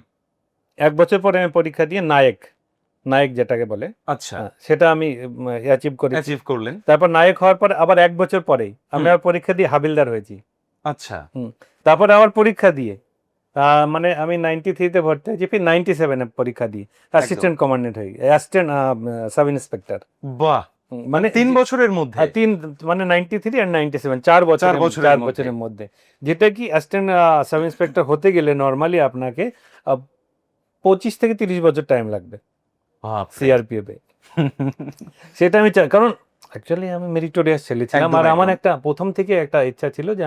1 বছর পরে আমি পরীক্ষা দিয়ে নায়ক যেটাকে বলে, আচ্ছা, সেটা আমি অ্যাচিভ করেছি। অ্যাচিভ করলেন। তারপর নায়ক হওয়ার পর আবার 1 বছর পরেই আমি হুম। আবার পরীক্ষা দিয়ে হাবিলদার হয়েছি। আচ্ছা তারপর আবার পরীক্ষা দিয়ে মানে আমি 93-তে ভর্তি হয়েছি, ফির 97-এ পরীক্ষা দিয়ে অ্যাসিস্ট্যান্ট কমান্ডেন্ট হয়ে অ্যাসিস্ট্যান্ট সাব ইন্সপেক্টর। বাহ, মানে 3 বছরের মধ্যে? তিন, মানে 93 আর 97, 4 বছরের বছরের মধ্যে। যেটা কি অ্যাসিস্ট্যান্ট সাব ইন্সপেক্টর হতে গেলে নর্মালি আপনাকে 25 থেকে 30 বছর টাইম লাগবে বাপরে। সিআরপিএফ এ। সেটা আমি কারণ অ্যাকচুয়ালি আমি মেরিটোরিয়াস ছেলে ছিলাম, একদম, আর আমার একদম। একটা প্রথম থেকে একটা ইচ্ছা ছিল যে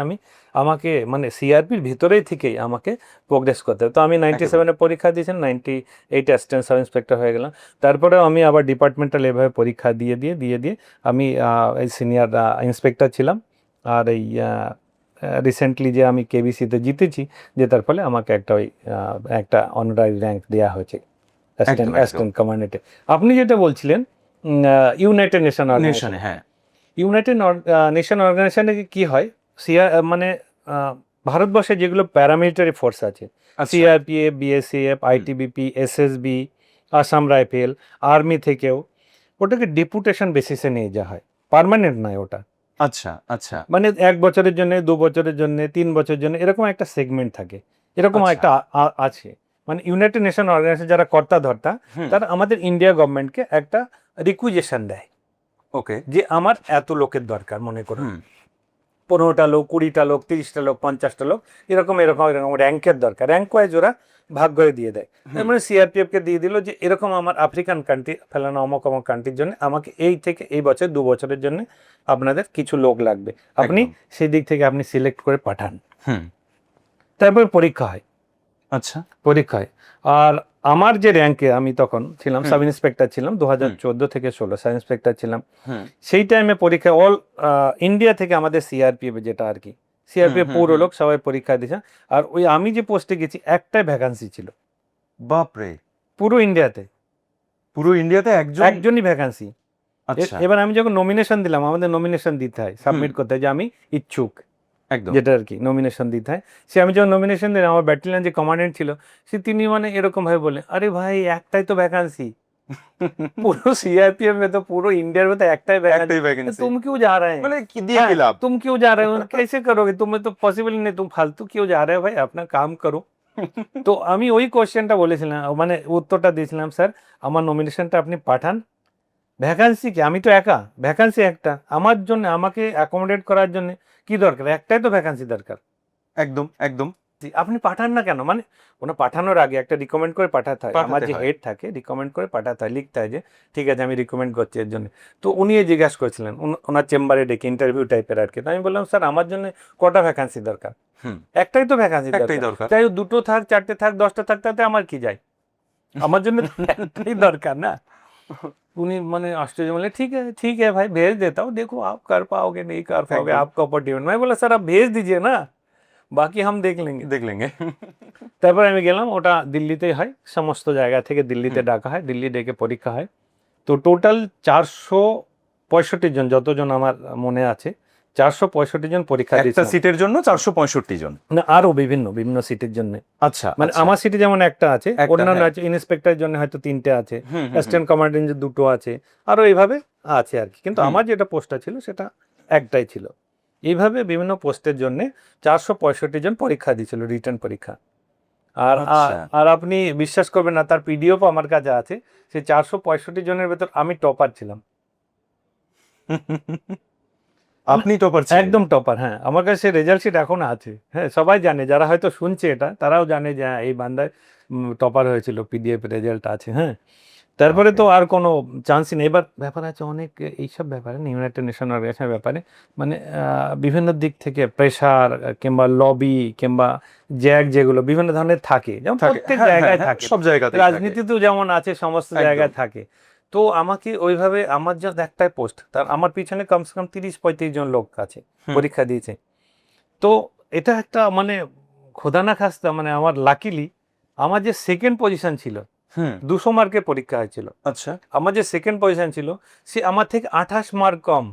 আমাকে মানে সিআরপির ভিতরেই থেকেই আমাকে প্রোগ্রেস করতে হবে। তো আমি 97-এ পরীক্ষা দিয়েছিলাম, 98 অ্যাসিস্ট্যান্ট সাব ইন্সপেক্টর হয়ে গেলাম। তারপরেও আমি আবার ডিপার্টমেন্টাল এভাবে পরীক্ষা দিয়ে আমি এই সিনিয়র ইন্সপেক্টর ছিলাম। আর এই রিসেন্টলি যে আমি কেবিসিতে জিতেছি, জেতার ফলে আমাকে একটা অনারারি র্যাঙ্ক দেওয়া হয়েছে অ্যাসিস্ট্যান্ট কমান্ডেন্টে। আপনি যেটা বলছিলেন ইউনাইটেড নেশন নেশনে, হ্যাঁ। ইউনাইটেড নেশন অর্গানাইজেশনে কি হয়, মানে ভারতবর্ষে যেগুলো প্যারামিলিটারি ফোর্স আছে, আচ্ছা। CRPF, BSF, ITBP, SSB, Assam rifle, army থেকেও ওটাকে ডেপুটেশন বেসিসে নিয়ে যাওয়া হয়, পার্মানেন্ট নয় ওটা। আচ্ছা আচ্ছা, মানে 1 বছরের জন্য, 2 বছরের জন্য, 3 বছরের জন্য, এরকম একটা সেগমেন্ট থাকে, এরকম আচ্ছা। একটা আছে। মানে ইউনাইটেড নেশন অর্গানাইজেশন যারা কর্তা ধর্তা, তারা আমাদের ইন্ডিয়া গভর্নমেন্টকে একটা রিকুইজেশন দেয় ওকে। যে আমার এত লোকের দরকার, মনে করুন 15টা লোক, 20টা লোক, 30টা লোক, 50টা লোক, এরকম র্যাঙ্কের দরকার, র্যাঙ্ক ওয়াইজ ওরা ভাগ করে দিয়ে দেয়। মানে সিআরপিএফ কে দিয়ে দিল যে এরকম আমার আফ্রিকান কান্ট্রি ফেলানো অমক কান্ট্রির জন্য আমাকে এই থেকে এই বছর 2 বছরের জন্য আপনাদের কিছু লোক লাগবে, আপনি সেই দিক থেকে আপনি সিলেক্ট করে পাঠান। তারপর পরীক্ষা হয়। আচ্ছা, পরীক্ষা হয়। আর আমার যে র্যাঙ্কে আমি তখন ছিলাম, সাব ইন্সপেক্টর ছিলাম, 2014 থেকে 16 সাব ইন্সপেক্টর ছিলাম। সেই টাইমে পরীক্ষা অল ইন্ডিয়া থেকে আমাদের সিআরপিএফ, যেটা আর কি সিআরপিএফ পৌর লোক সবাই পরীক্ষা দিয়েছে। আর ওই আমি যে পোস্টে গেছি একটাই ভ্যাকান্সি ছিল বাপরে, পুরো ইন্ডিয়াতে, একজনই ভ্যাকান্সি। আচ্ছা, এবার আমি যখন নমিনেশন দিলাম, আমাদের নমিনেশন দিতে হয়, সাবমিট করতে হয় যে আমি ইচ্ছুক, একদম। যেটা আর কি নমিনেশন দিতে হয়। সে আমি যখন নমিনেশন দিলাম, আমার ব্যাটালিয়ন যে কমান্ডেন্ট ছিল, তিনি মানে এরকম ভাবে বলে, আরে ভাই একটাই তো ভ্যাকান্সি, पूरा सीआरपीएफ में तो पूरा इंडिया में तो एकटा वैकेंसी, तुम क्यों जा रहे हैं, মানে কি দিয়ে কি লাভ? तुम क्यों जा रहे हो, कैसे करोगे, तुम्हें तो पॉसिबल ही नहीं, तुम फालतू क्यों जा रहे हो भाई, अपना काम करो। তো আমি ওই কোশ্চেনটা বলেছিলাম, মানে উত্তরটা দিয়েছিলাম, স্যার আমার নমিনেশনটা আপনি পাঠান, ভ্যাকান্সি কি, আমি তো একা, ভ্যাকান্সি একটা, আমার জন্য আমাকে অ্যাকোমোডেট করার জন্য কি দরকার, একটাই তো ভ্যাকান্সি দরকার, একদম একদম। আপনি পাঠান না কেন। মানে ওনা পাঠানোর আগে একটা রিকমেন্ড করে পাঠাতে হয়, আমার যে হেড থাকে রিকমেন্ড করে পাঠাতে হয়, লিখতে হয় যে ঠিক আছে আমি রিকমেন্ড করছি এর জন্য। তো উনি জিজ্ঞাসা করেছিলেন ওনার চেম্বারে ডেকে, ইন্টারভিউ টাইপের আর কি। তো আমি বললাম স্যার আমার জন্য কটা ভ্যাকান্সি দরকার, একটাই তো ভ্যাকান্সি দরকার, তাই 2টো থাক, 4টে থাক, 10টা থাক, তাতে আমার কি যায়, আমার জন্য একটাই দরকার না। उन्हीं मैंने आश्चर्य बोले ठीक है भाई भेज देता हूँ, देखो आप कर पाओगे नहीं कर पाओगे, आपका ऊपर डिपेंड। मैं बोला सर आप भेज दीजिए ना, বাকি हम देख लेंगे। তারপর আমি গেলাম, ওটা দিল্লিতে হয়, সমস্ত জায়গা থেকে দিল্লিতে ডাকা হয়, দিল্লি ডেকে পরীক্ষা হয়। তো টোটাল 465 জন, যতজন আমার মনে আছে 465 জন পরীক্ষা একটা দিয়েছিলাম। সিটের জন্য 465 জন? না, আরো বিভিন্ন বিভিন্ন সিটের জন্য। আচ্ছা, মানে আচ্ছা। আমার সিটে যেমন একটা আছে, একটা, অন্যান্য হ্যাঁ। আছে, ইন্সপেক্টরের জন্য হয়তো 3টে আছে, হুম, হুম, হুম। অ্যাসিস্ট্যান্ট কমান্ডেন্টের 2টো আছে, আরো এইভাবে আছে আর কি। কিন্তু হুম। আমার যেটা পোস্টটা ছিল সেটা একটাই ছিল। এইভাবে বিভিন্ন পোস্টের জন্য 465 জন পরীক্ষা দিয়েছিল, রিটার্ন পরীক্ষা। আর আচ্ছা। আর আপনি বিশ্বাস করবেন না, তার পিডিএফও আমার কাছে আছে। সেই 465 জনের ভেতর আমি টপার ছিলাম। আপনি টপার ছিলেন? একদম টপার, হ্যাঁ। আমার কাছে রেজাল্ট শিট এখনো আছে। হ্যাঁ, সবাই জানে, যারা হয়তো শুনছে এটা তারাও জানে যে হ্যাঁ, এই বান্দায় টপার হয়েছিল, পিডিএফ রেজাল্ট আছে। হ্যাঁ, তারপরে তো আর কোনো চান্সই নেই। এবার ব্যাপার আছে অনেক এইসব ব্যাপারে, ইউনাইটেড নেশন অর্গানাইজেশনের ব্যাপারে, মানে বিভিন্ন দিক থেকে প্রেশার কিংবা লবি কিংবা জ্যাগ যেগুলো বিভিন্ন ধরনের থাকে, যেমন থাকে, প্রত্যেক হ্যাঁ, জায়গায় হ্যাঁ, থাকে, সব জায়গাতেই থাকে। রাজনীতিতেও যেমন আছে, সমস্ত একদম। জায়গায় থাকে। তো আমাকে ওইভাবে, আমার যা একটাই পোস্ট, তার আমার পিছনে কমসে কম 30-35 জন লোক আছে হুম। পরীক্ষা দিয়েছে। তো এটা একটা মানে খোদা না খাস্তা, মানে আমার লাকিলি আমার যে সেকেন্ড পজিশন ছিল, হুম। 200 মার্কের পরীক্ষা হয়েছিল, আচ্ছা। আমার যে সেকেন্ড পজিশন ছিল সে আমার থেকে 28 মার্ক কম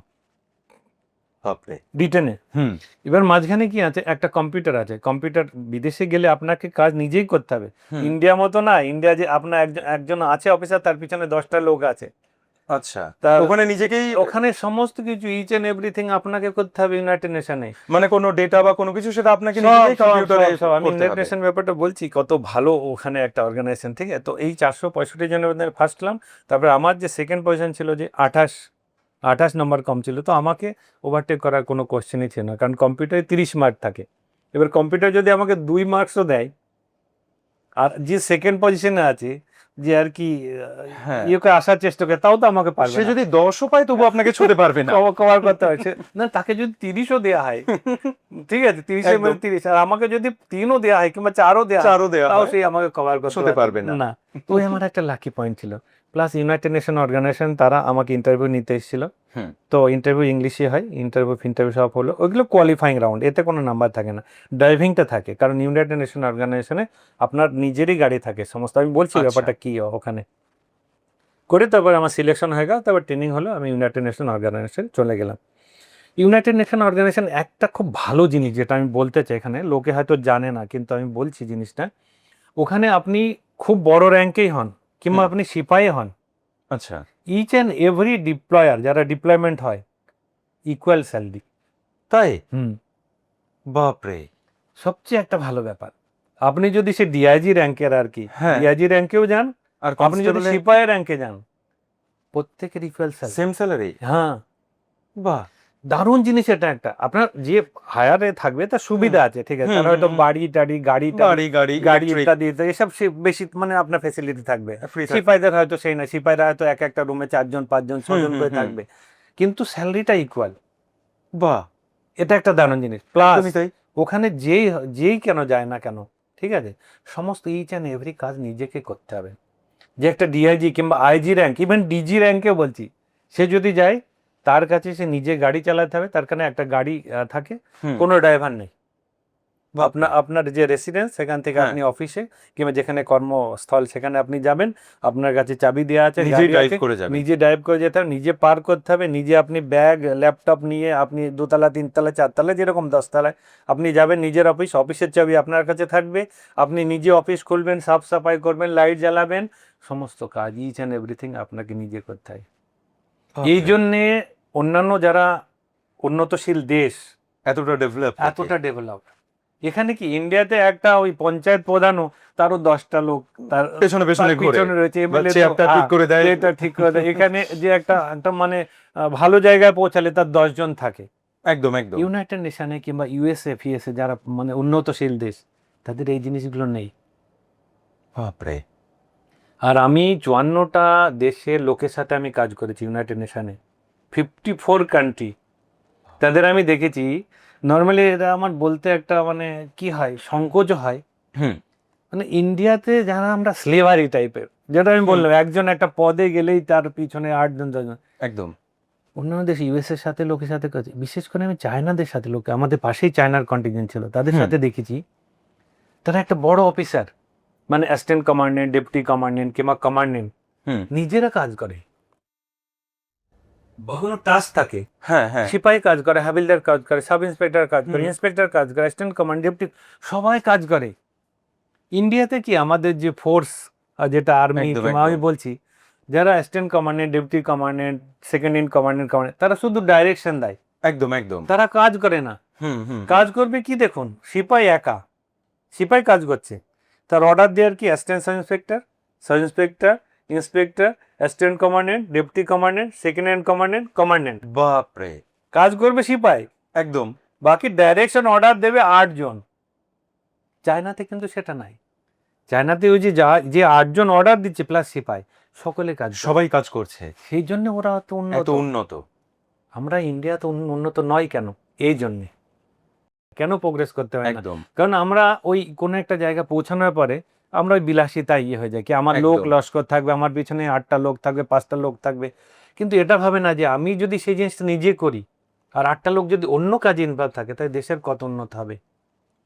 বাপরে! রিটেনে। হুম। এবার মাঝখানে কি আছে, একটা কম্পিউটার আছে। কম্পিউটার বিদেশে গেলে আপনাকে কাজ নিজেই করতে হবে। হুম। ইন্ডিয়া মতো না, ইন্ডিয়া যে আপনার একজন আছে অফিসার, তার পিছনে 10টা লোক আছে। আচ্ছা। তার ওখানে নিজেকেই ওখানে সমস্ত কিছু ইচ এন্ড এভরিথিং আপনাকে করতে হবে ইউনাইটেড নেশনে। মানে কোনো ডেটা বা কোনো কিছু সেটা আপনাকে সব নিজেকেই সব কম্পিউটারে সব সব আমি করতে ইউনাইটেড হবে। নেশন ব্যাপারটা বলছি কত ভালো ওখানে একটা অর্গানাইজেশন থেকে। তো এই 465 জনের মধ্যে ফার্স্ট হলাম। তারপরে আমার যে সেকেন্ড পজিশন ছিল যে 28 নম্বর কম ছিল, তো আমাকে ওভারটেক করার কোনো কোশ্চেনই ছিল না, কারণ কম্পিউটারে 30 মার্ক থাকে। এবার কম্পিউটার যদি আমাকে 2 মার্কসও দেয়, আর যে সেকেন্ড পজিশনে আছে, যে আর কি হ্যাঁ। ইয়েকে আসার চেষ্টা করে, তাও তো আমাকে পারবে সে না। যদি 10ও পায় তবু আপনাকে ছুঁতে পারবে না। কভার করতে হয় না, তাকে যদি 30ও দেওয়া হয়, ঠিক আছে, 30 এর একদম। মধ্যে 30, আর আমাকে যদি 3ও দেওয়া হয় কিংবা 4ও দেওয়া হয়, 4ও দেয়া তাও হয়। সেই আমাকে কভার করতে ছুঁতে পারবে না। না। তো ওই আমার একটা লাকি পয়েন্ট ছিল। প্লাস ইউনাইটেড নেশন অর্গানাইজেশন তারা আমাকে ইন্টারভিউ নিতে এসেছিল। হুম। তো ইন্টারভিউ ইংলিশে হয়, ইন্টারভিউ সব হলো, ওইগুলো কোয়ালিফাইং রাউন্ড, এতে কোনো নাম্বার থাকে না, ড্রাইভিংটা থাকে, কারণ ইউনাইটেড নেশন অর্গানাইজেশনে আপনার নিজেরই গাড়ি থাকে সমস্ত। আমি বলছি আচ্ছা। ব্যাপারটা কি ওখানে করে, তারপর আমার সিলেকশন হয়ে গেল, তারপর ট্রেনিং হলো, আমি ইউনাইটেড নেশন অর্গানাইজেশন চলে গেলাম। ইউনাইটেড নেশন অর্গানাইজেশন একটা খুব ভালো জিনিস, যেটা আমি বলতে চাই এখানে, লোকে হয়তো জানে না কিন্তু আমি বলছি জিনিসটা, ওখানে আপনি খুব বড় র্যাঙ্কেই হন কিংবা আপনি সিপাহি হন, আচ্ছা। ইচ অ্যান্ড এভরি ডিপ্লয়ার যারা ডিপ্লয়মেন্ট হয়, ইকুয়াল স্যালারি। তাই? হুম, বাপরে! সবচেয়ে একটা ভালো ব্যাপার। আপনি যদি সে ডিআইজি র্যাঙ্কের আর কি, হ্যাঁ। ডিআইজি র্যাঙ্কেও যান, আর আপনি যদি কনস্টেবলে সিপাহি র্যাঙ্কে যান, প্রত্যেকের ইকুয়াল স্যালারি। Same salary? হ্যাঁ, বাহ! দারুণ জিনিস এটা একটা। আপনার যে হায়ারে থাকবে তার সুবিধা আছে, ঠিক আছে, তার হয়তো বাড়ি টাড়ি, গাড়ি গাড়ি, ইলেকট্রিক ইত্যাদি ইত্যাদি এসব বেশি মানে আপনার ফেসিলিটি থাকবে। ফ্রি থাকে। সিপাহীদের হয়তো সেই না, সিপাহীরা হয়তো একটা রুমে 4 জন 5 জন 6 জন করে থাকবে, কিন্তু স্যালারিটা ইকুয়াল। বাহ! এটা একটা দারুণ জিনিস। প্লাস একদমই তাই। ওখানে যেই কেন যায় না কেন, ঠিক আছে, সমস্ত ইচ অ্যান্ড এভরি কাজ নিজেকে করতে হবে। যে একটা ডিআইজি কিংবা আইজি র্যাঙ্ক, ইভেন ডিজি র্যাঙ্কেও বলছি, সে যদি যায়, তার কাছে সে নিজে গাড়ি চালাতে হবে, তার কারণে একটা গাড়ি থাকে, কোনো ড্রাইভার নেই। আপনার যে রেসিডেন্স সেখান থেকে হ্যাঁ। আপনি অফিসে কিংবা যেখানে কর্মস্থল সেখানে আপনি যাবেন, আপনার কাছে চাবি দেওয়া আছে, নিজেই গাড়ি ড্রাইভ আছে, করে যাবেন। নিজে ড্রাইভ করে যেতে হবে, নিজে পার্ক করতে হবে, নিজে আপনি ব্যাগ ল্যাপটপ নিয়ে আপনি 2 তলা 3 তলা 4 তলা যেরকম 10 তলায় আপনি যাবেন, নিজের অফিসের চাবি আপনার কাছে থাকবে, আপনি নিজে অফিস খুলবেন, সাফ সাফাই করবেন, লাইট জ্বালাবেন, সমস্ত কাজ ইচ অ্যান্ড এভরিথিং আপনাকে নিজে করতে হয়। এই জন্যে অন্যান্য যারা উন্নতশীল দেশ এতটা ডেভেলপ এতটা ডেভেলপ, এখানে কি ইন্ডিয়াতে একটা ওই পঞ্চায়েত প্রধানও তারও 10টা লোক তার পেছনে তার ঘোরে। পিছনে রয়েছে, এমএলএ চেয়ারটা ঠিক করে দেয়। ঠিক করে দেয়। এখানে যে একটা মানে ভালো জায়গায় পৌঁছালে তার 10 জন থাকে। একদম, একদম। ইউনাইটেড নেশনে কিংবা ইউএসএ ফিএসএ যারা মানে উন্নতশীল দেশ, তাদের এই জিনিসগুলো নেই। বাপরে! আর আমি 54টা দেশের লোকের সাথে আমি কাজ করেছি ইউনাইটেড নেশনে, 54 কান্ট্রি। তাদের আমি দেখেছি, নর্মালি এটা আমার বলতে একটা মানে কি হয়, সংকোচ হয়, হুম। মানে ইন্ডিয়াতে যারা আমরা স্লেভারি টাইপের, যেটা আমি বললাম, একজন একটা পদে গেলেই তার পিছনে 8 জন 10 জন। একদম। অন্যান্য দেশ ইউএস এর সাথে লোকের সাথে কাজ, বিশেষ করে আমি চায়নাদের সাথে লোক, আমাদের পাশেই চায়নার কন্টিনজেন্ট ছিল, তাদের সাথে দেখেছি তারা একটা বড় অফিসার, মানে অ্যাসিস্ট্যান্ট কমান্ডেন্ট, ডেপুটি কমান্ডেন্ট কিংবা কমান্ডেন্ট, হুম। নিজেরা কাজ করে। বিভিন্ন টাস্ক থাকে। হ্যাঁ হ্যাঁ সিপাহী কাজ করে, হাবিলদার কাজ করে, সাব ইন্সপেক্টর কাজ করে, ইন্সপেক্টর কাজ করে, অ্যাসিস্ট্যান্ট কমান্ড, ডেপুটি, সবাই কাজ করে। ইন্ডিয়াতে কি আমাদের যে ফোর্স, যেটা আর্মি, একদম, কিংবা আমি একদম। বলছি যারা assistant commandant, deputy commandant, second in commandant, তারা শুধু ডাইরেকশন দেয়, একদম একদম। তারা কাজ করে না। হুম হুম কাজ করবে কি দেখুন, সিপাহী একা, সিপাহী কাজ করছে, তার অর্ডার দেওয়ার কি assistant sub inspector, sub inspector, inspector, assistant commandant, deputy commandant, second in commandant, commandant, বাপরে। কাজ করবে সিপাহী। একদম। বাকি ডাইরেকশন অর্ডার দেবে 8 জন। চায়নাতে কিন্তু সেটা নাই। চায়নাতে ওই যে 8 জন অর্ডার দিচ্ছে প্লাস সিপাহী, সকলে কাজ করে। সবাই কাজ করছে, সেই জন্য ওরা এত এত উন্নত। উন্নত। আমরা ইন্ডিয়া তো উন্নত নয় কেন? এই জন্যে কেন প্রোগ্রেস করতে হয় না? একদম কারণ আমরা ওই কোনো একটা জায়গা পৌঁছানোর পরে আমরা ওই বিলাসিতা হয়ে যায় কি, আমার লোক একদম। লস্কর থাকবে, আমার পিছনে 8টা লোক থাকবে, 5টা লোক থাকবে। কিন্তু এটা ভাবে না যে আমি যদি সেই জিনিসটা নিজে করি আর 8টা লোক যদি অন্য কাজে ইনভলভ থাকে, তাই দেশের কত উন্নত হবে।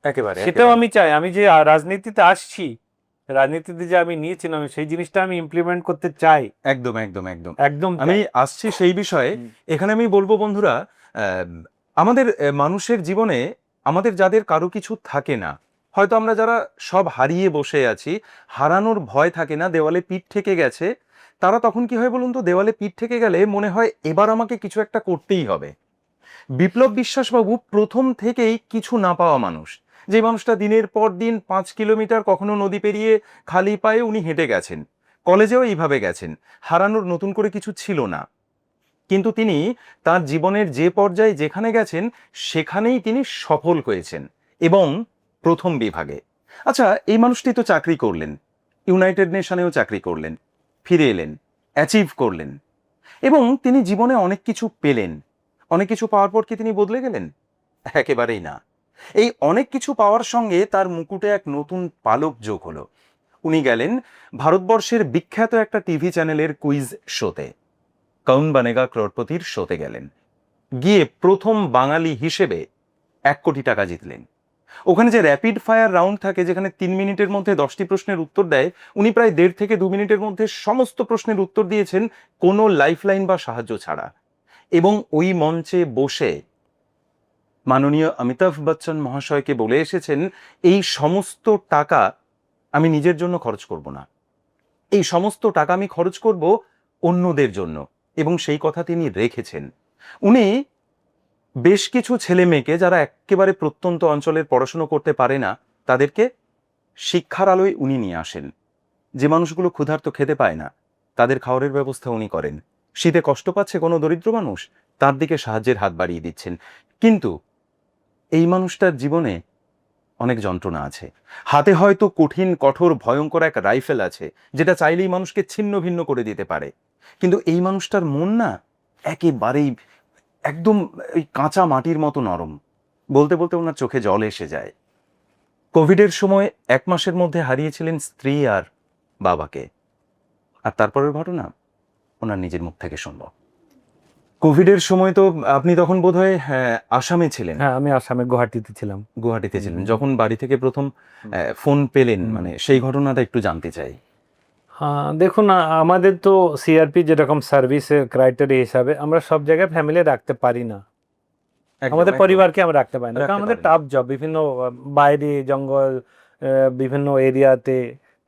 একেবারে সেটাও একেবারে। আমি চাই। আমি যে রাজনীতিতে আসছি, রাজনীতিতে যে আমি নিয়েছিলাম, সেই জিনিসটা আমি ইমপ্লিমেন্ট করতে চাই। একদম একদম একদম। একদম আমি আসছি সেই বিষয়ে। এখানে আমি বলবো বন্ধুরা, আমাদের মানুষের জীবনে আমাদের যাদের কারো কিছু থাকে না, হয়তো আমরা যারা সব হারিয়ে বসে আছি, হারানোর ভয় থাকে না, দেওয়ালে পিঠ ঠেকে গেছে, তারা তখন কি হয় বলুন তো, দেওয়ালে পিঠ ঠেকে গেলে মনে হয় এবার আমাকে কিছু একটা করতেই হবে। বিপ্লব বিশ্বাসবাবু প্রথম থেকেই কিছু না পাওয়া মানুষ। যে মানুষটা দিনের পর দিন 5 কিলোমিটার কখনো নদী পেরিয়ে খালি পায়ে উনি হেঁটে গেছেন, কলেজেও এইভাবে গেছেন, হারানোর নতুন করে কিছু ছিল না। কিন্তু তিনি তার জীবনের যে পর্যায়ে যেখানে গেছেন সেখানেই তিনি সফল হয়েছেন, এবং প্রথম বিভাগে। আচ্ছা, এই মানুষটি তো চাকরি করলেন, ইউনাইটেড নেশনেও চাকরি করলেন, ফিরে এলেন, অ্যাচিভ করলেন, এবং তিনি জীবনে অনেক কিছু পেলেন। অনেক কিছু পাওয়ার পর কি তিনি বদলে গেলেন? একেবারেই না। এই অনেক কিছু পাওয়ার সঙ্গে তার মুকুটে এক নতুন পালক যোগ হলো। উনি গেলেন ভারতবর্ষের বিখ্যাত একটা টিভি চ্যানেলের কুইজ শোতে, কৌন বানেগা ক্রোড়পতির শোতে গেলেন। গিয়ে প্রথম বাঙালি হিসেবে 1 কোটি টাকা জিতলেন। ওখানে যে র্যাপিড ফায়ার রাউন্ড থাকে, যেখানে 3 মিনিটের মধ্যে 10টি প্রশ্নের উত্তর দেয়, উনি প্রায় 1.5 থেকে 2 মিনিটের মধ্যে সমস্ত প্রশ্নের উত্তর দিয়েছেন, কোনো লাইফলাইন বা সাহায্য ছাড়া। এবং ওই মঞ্চে বসে মাননীয় অমিতাভ বচ্চন মহাশয়কে বলে এসেছেন, এই সমস্ত টাকা আমি নিজের জন্য খরচ করব না, এই সমস্ত টাকা আমি খরচ করব অন্যদের জন্য। এবং সেই কথা তিনি রেখেছেন। উনি বেশ কিছু ছেলে মেয়েকে, যারা একেবারে প্রত্যন্ত অঞ্চলের পড়াশুনো করতে পারে না, তাদেরকে শিক্ষার আলোয় উনি নিয়ে আসেন। যে মানুষগুলো ক্ষুধার্ত খেতে পায় না, তাদের খাওয়ারের ব্যবস্থা উনি করেন। শীতে কষ্ট পাচ্ছে কোনো দরিদ্র মানুষ, তার দিকে সাহায্যের হাত বাড়িয়ে দিচ্ছেন। কিন্তু এই মানুষটার জীবনে অনেক যন্ত্রণা আছে। হাতে হয়তো কঠিন, কঠোর, ভয়ঙ্কর এক রাইফেল আছে, যেটা চাইলেই মানুষকে ছিন্ন ভিন্ন করে দিতে পারে। কিন্তু এই মানুষটার মন না একেবারেই একদম ওই কাঁচা মাটির মতো নরম। বলতে বলতে ওনার চোখে জল এসে যায়। কোভিডের সময় 1 মাসের মধ্যে হারিয়েছিলেন স্ত্রী আর বাবাকে। আর তারপরের ঘটনা ওনার নিজের মুখ থেকে শুনবো। কোভিডের সময় তো আপনি তখন বোধহয় আসামে ছিলেন। হ্যাঁ, আমি আসামে গুয়াহাটিতে ছিলাম। গুয়াহাটিতে ছিলেন যখন বাড়ি থেকে প্রথম ফোন পেলেন, মানে সেই ঘটনাটা একটু জানতে চাই। হ্যাঁ দেখুন, আমাদের তো সিআরপি যেরকম সার্ভিসের ক্রাইটেরিয়া হিসাবে আমরা সব জায়গায় ফ্যামিলি রাখতে পারি না, আমাদের পরিবারকে আমরা রাখতে পারি না, কারণ আমাদের টাফ জব। বিভিন্ন বাইরে জঙ্গল, বিভিন্ন এরিয়াতে,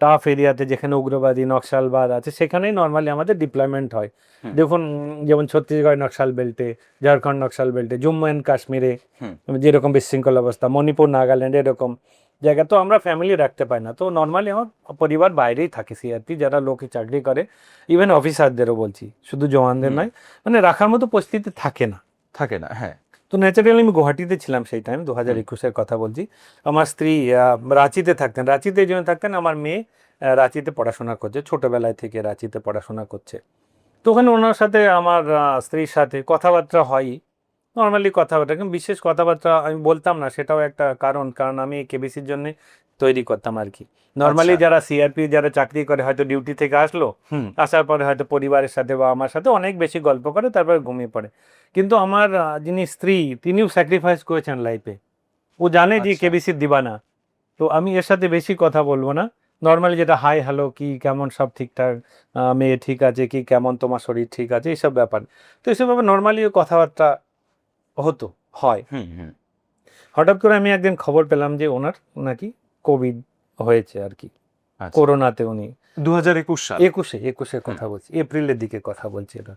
টাফ এরিয়াতে যেখানে উগ্রবাদী নকশালবাদ আছে, সেখানেই নর্মালি আমাদের ডিপ্লয়মেন্ট হয়। দেখুন, যেমন ছত্তিশগড় নকশাল বেল্টে, ঝাড়খণ্ড নকশাল বেল্টে, জম্মু অ্যান্ড কাশ্মীরে যেরকম বিশৃঙ্খল অবস্থা, মণিপুর, নাগাল্যান্ড, এরকম জায়গা তো আমরা ফ্যামিলি রাখতে পারি না। তো নর্মালি আমার পরিবার বাইরেই থাকে। সিআরপি যারা লোকে চাকরি করে, ইভেন অফিসারদেরও বলছি, শুধু জওয়ানদের নয়, মানে রাখার মতো পরিস্থিতি থাকে না। থাকে না, হ্যাঁ। তো ন্যাচারালি আমি গুয়াহাটিতে ছিলাম সেই টাইম, 2021-এর কথা বলছি। আমার স্ত্রী রাঁচিতে থাকতেন। রাঁচিতে এই জন্য থাকতেন, আমার মেয়ে রাঁচিতে পড়াশোনা করছে, ছোটোবেলায় থেকে রাঁচিতে পড়াশোনা করছে। তো ওখানে ওনার সাথে আমার স্ত্রীর সাথে কথাবার্তা হয়ই, নর্মালি কথাবার্তা, কিন্তু বিশেষ কথাবার্তা আমি বলতাম না, সেটাও একটা কারণ আমি কেবিসির জন্য তৈরি করতাম আর কি। নর্মালি যারা সিআরপি যারা চাকরি করে, হয়তো ডিউটি থেকে আসলো, আসার পরে হয়তো পরিবারের সাথে বা আমার সাথে অনেক বেশি গল্প করে, তারপর ঘুমিয়ে পড়ে। কিন্তু আমার যিনি স্ত্রী, তিনিও স্যাক্রিফাইস করেছেন লাইফে। ও জানে যে কেবিসির দিবানা, তো আমি এর সাথে বেশি কথা বলবো না। নর্মালি যেটা হাই হ্যালো কি কেমন সব ঠিকঠাক, মেয়ে ঠিক আছে কি, কেমন তোমার শরীর ঠিক আছে, এইসব ব্যাপার। তো এইসব ব্যাপার নর্মালি কথাবার্তা হতো, হয়। হুম হুম হঠাৎ করে আমি একদিন খবর পেলাম যে ওনার নাকি কোভিড হয়েছে আর কি, আচ্ছা করোনাতে উনি 2021 সাল 21-এর কথা বলছি, এপ্রিলের দিকে কথা বলছি এটা।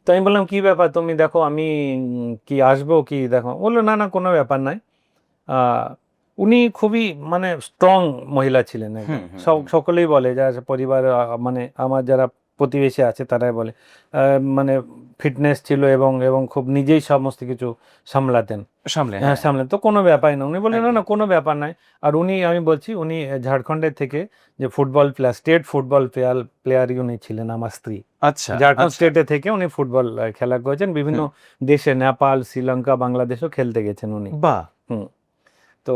তো আমি বললাম কি ব্যাপার, তুমি দেখো আমি কি আসবো কি, দেখো বললো না না কোনো ব্যাপার নাই। আহ, উনি খুবই মানে স্ট্রং মহিলা ছিলেন একদম, হুম হুম হুম। সকলেই বলে যারা পরিবার, মানে আমার যারা প্রতিবেশী আছে তারাই বলে মানে ফিটনেস ছিল এবং এবং খুব নিজেই সমস্ত কিছু সামলাতেন। সামলে হ্যাঁ হ্যাঁ সামলাতেন, তো কোনো ব্যাপারই না। উনি বললেন না একদম। না কোনো ব্যাপার নাই। আর উনি, আমি বলছি উনি ঝাড়খণ্ডের থেকে যে ফুটবল প্লেয়ার, স্টেট ফুটবল প্লেয়ারই উনি ছিলেন, আমার স্ত্রী। আচ্ছা ঝাড়খণ্ড আচ্ছা স্টেটে থেকে উনি ফুটবল খেলা করেছেন, বিভিন্ন হুম দেশে নেপাল, শ্রীলঙ্কা, বাংলাদেশও খেলতে গেছেন উনি। বাহ হুম। তো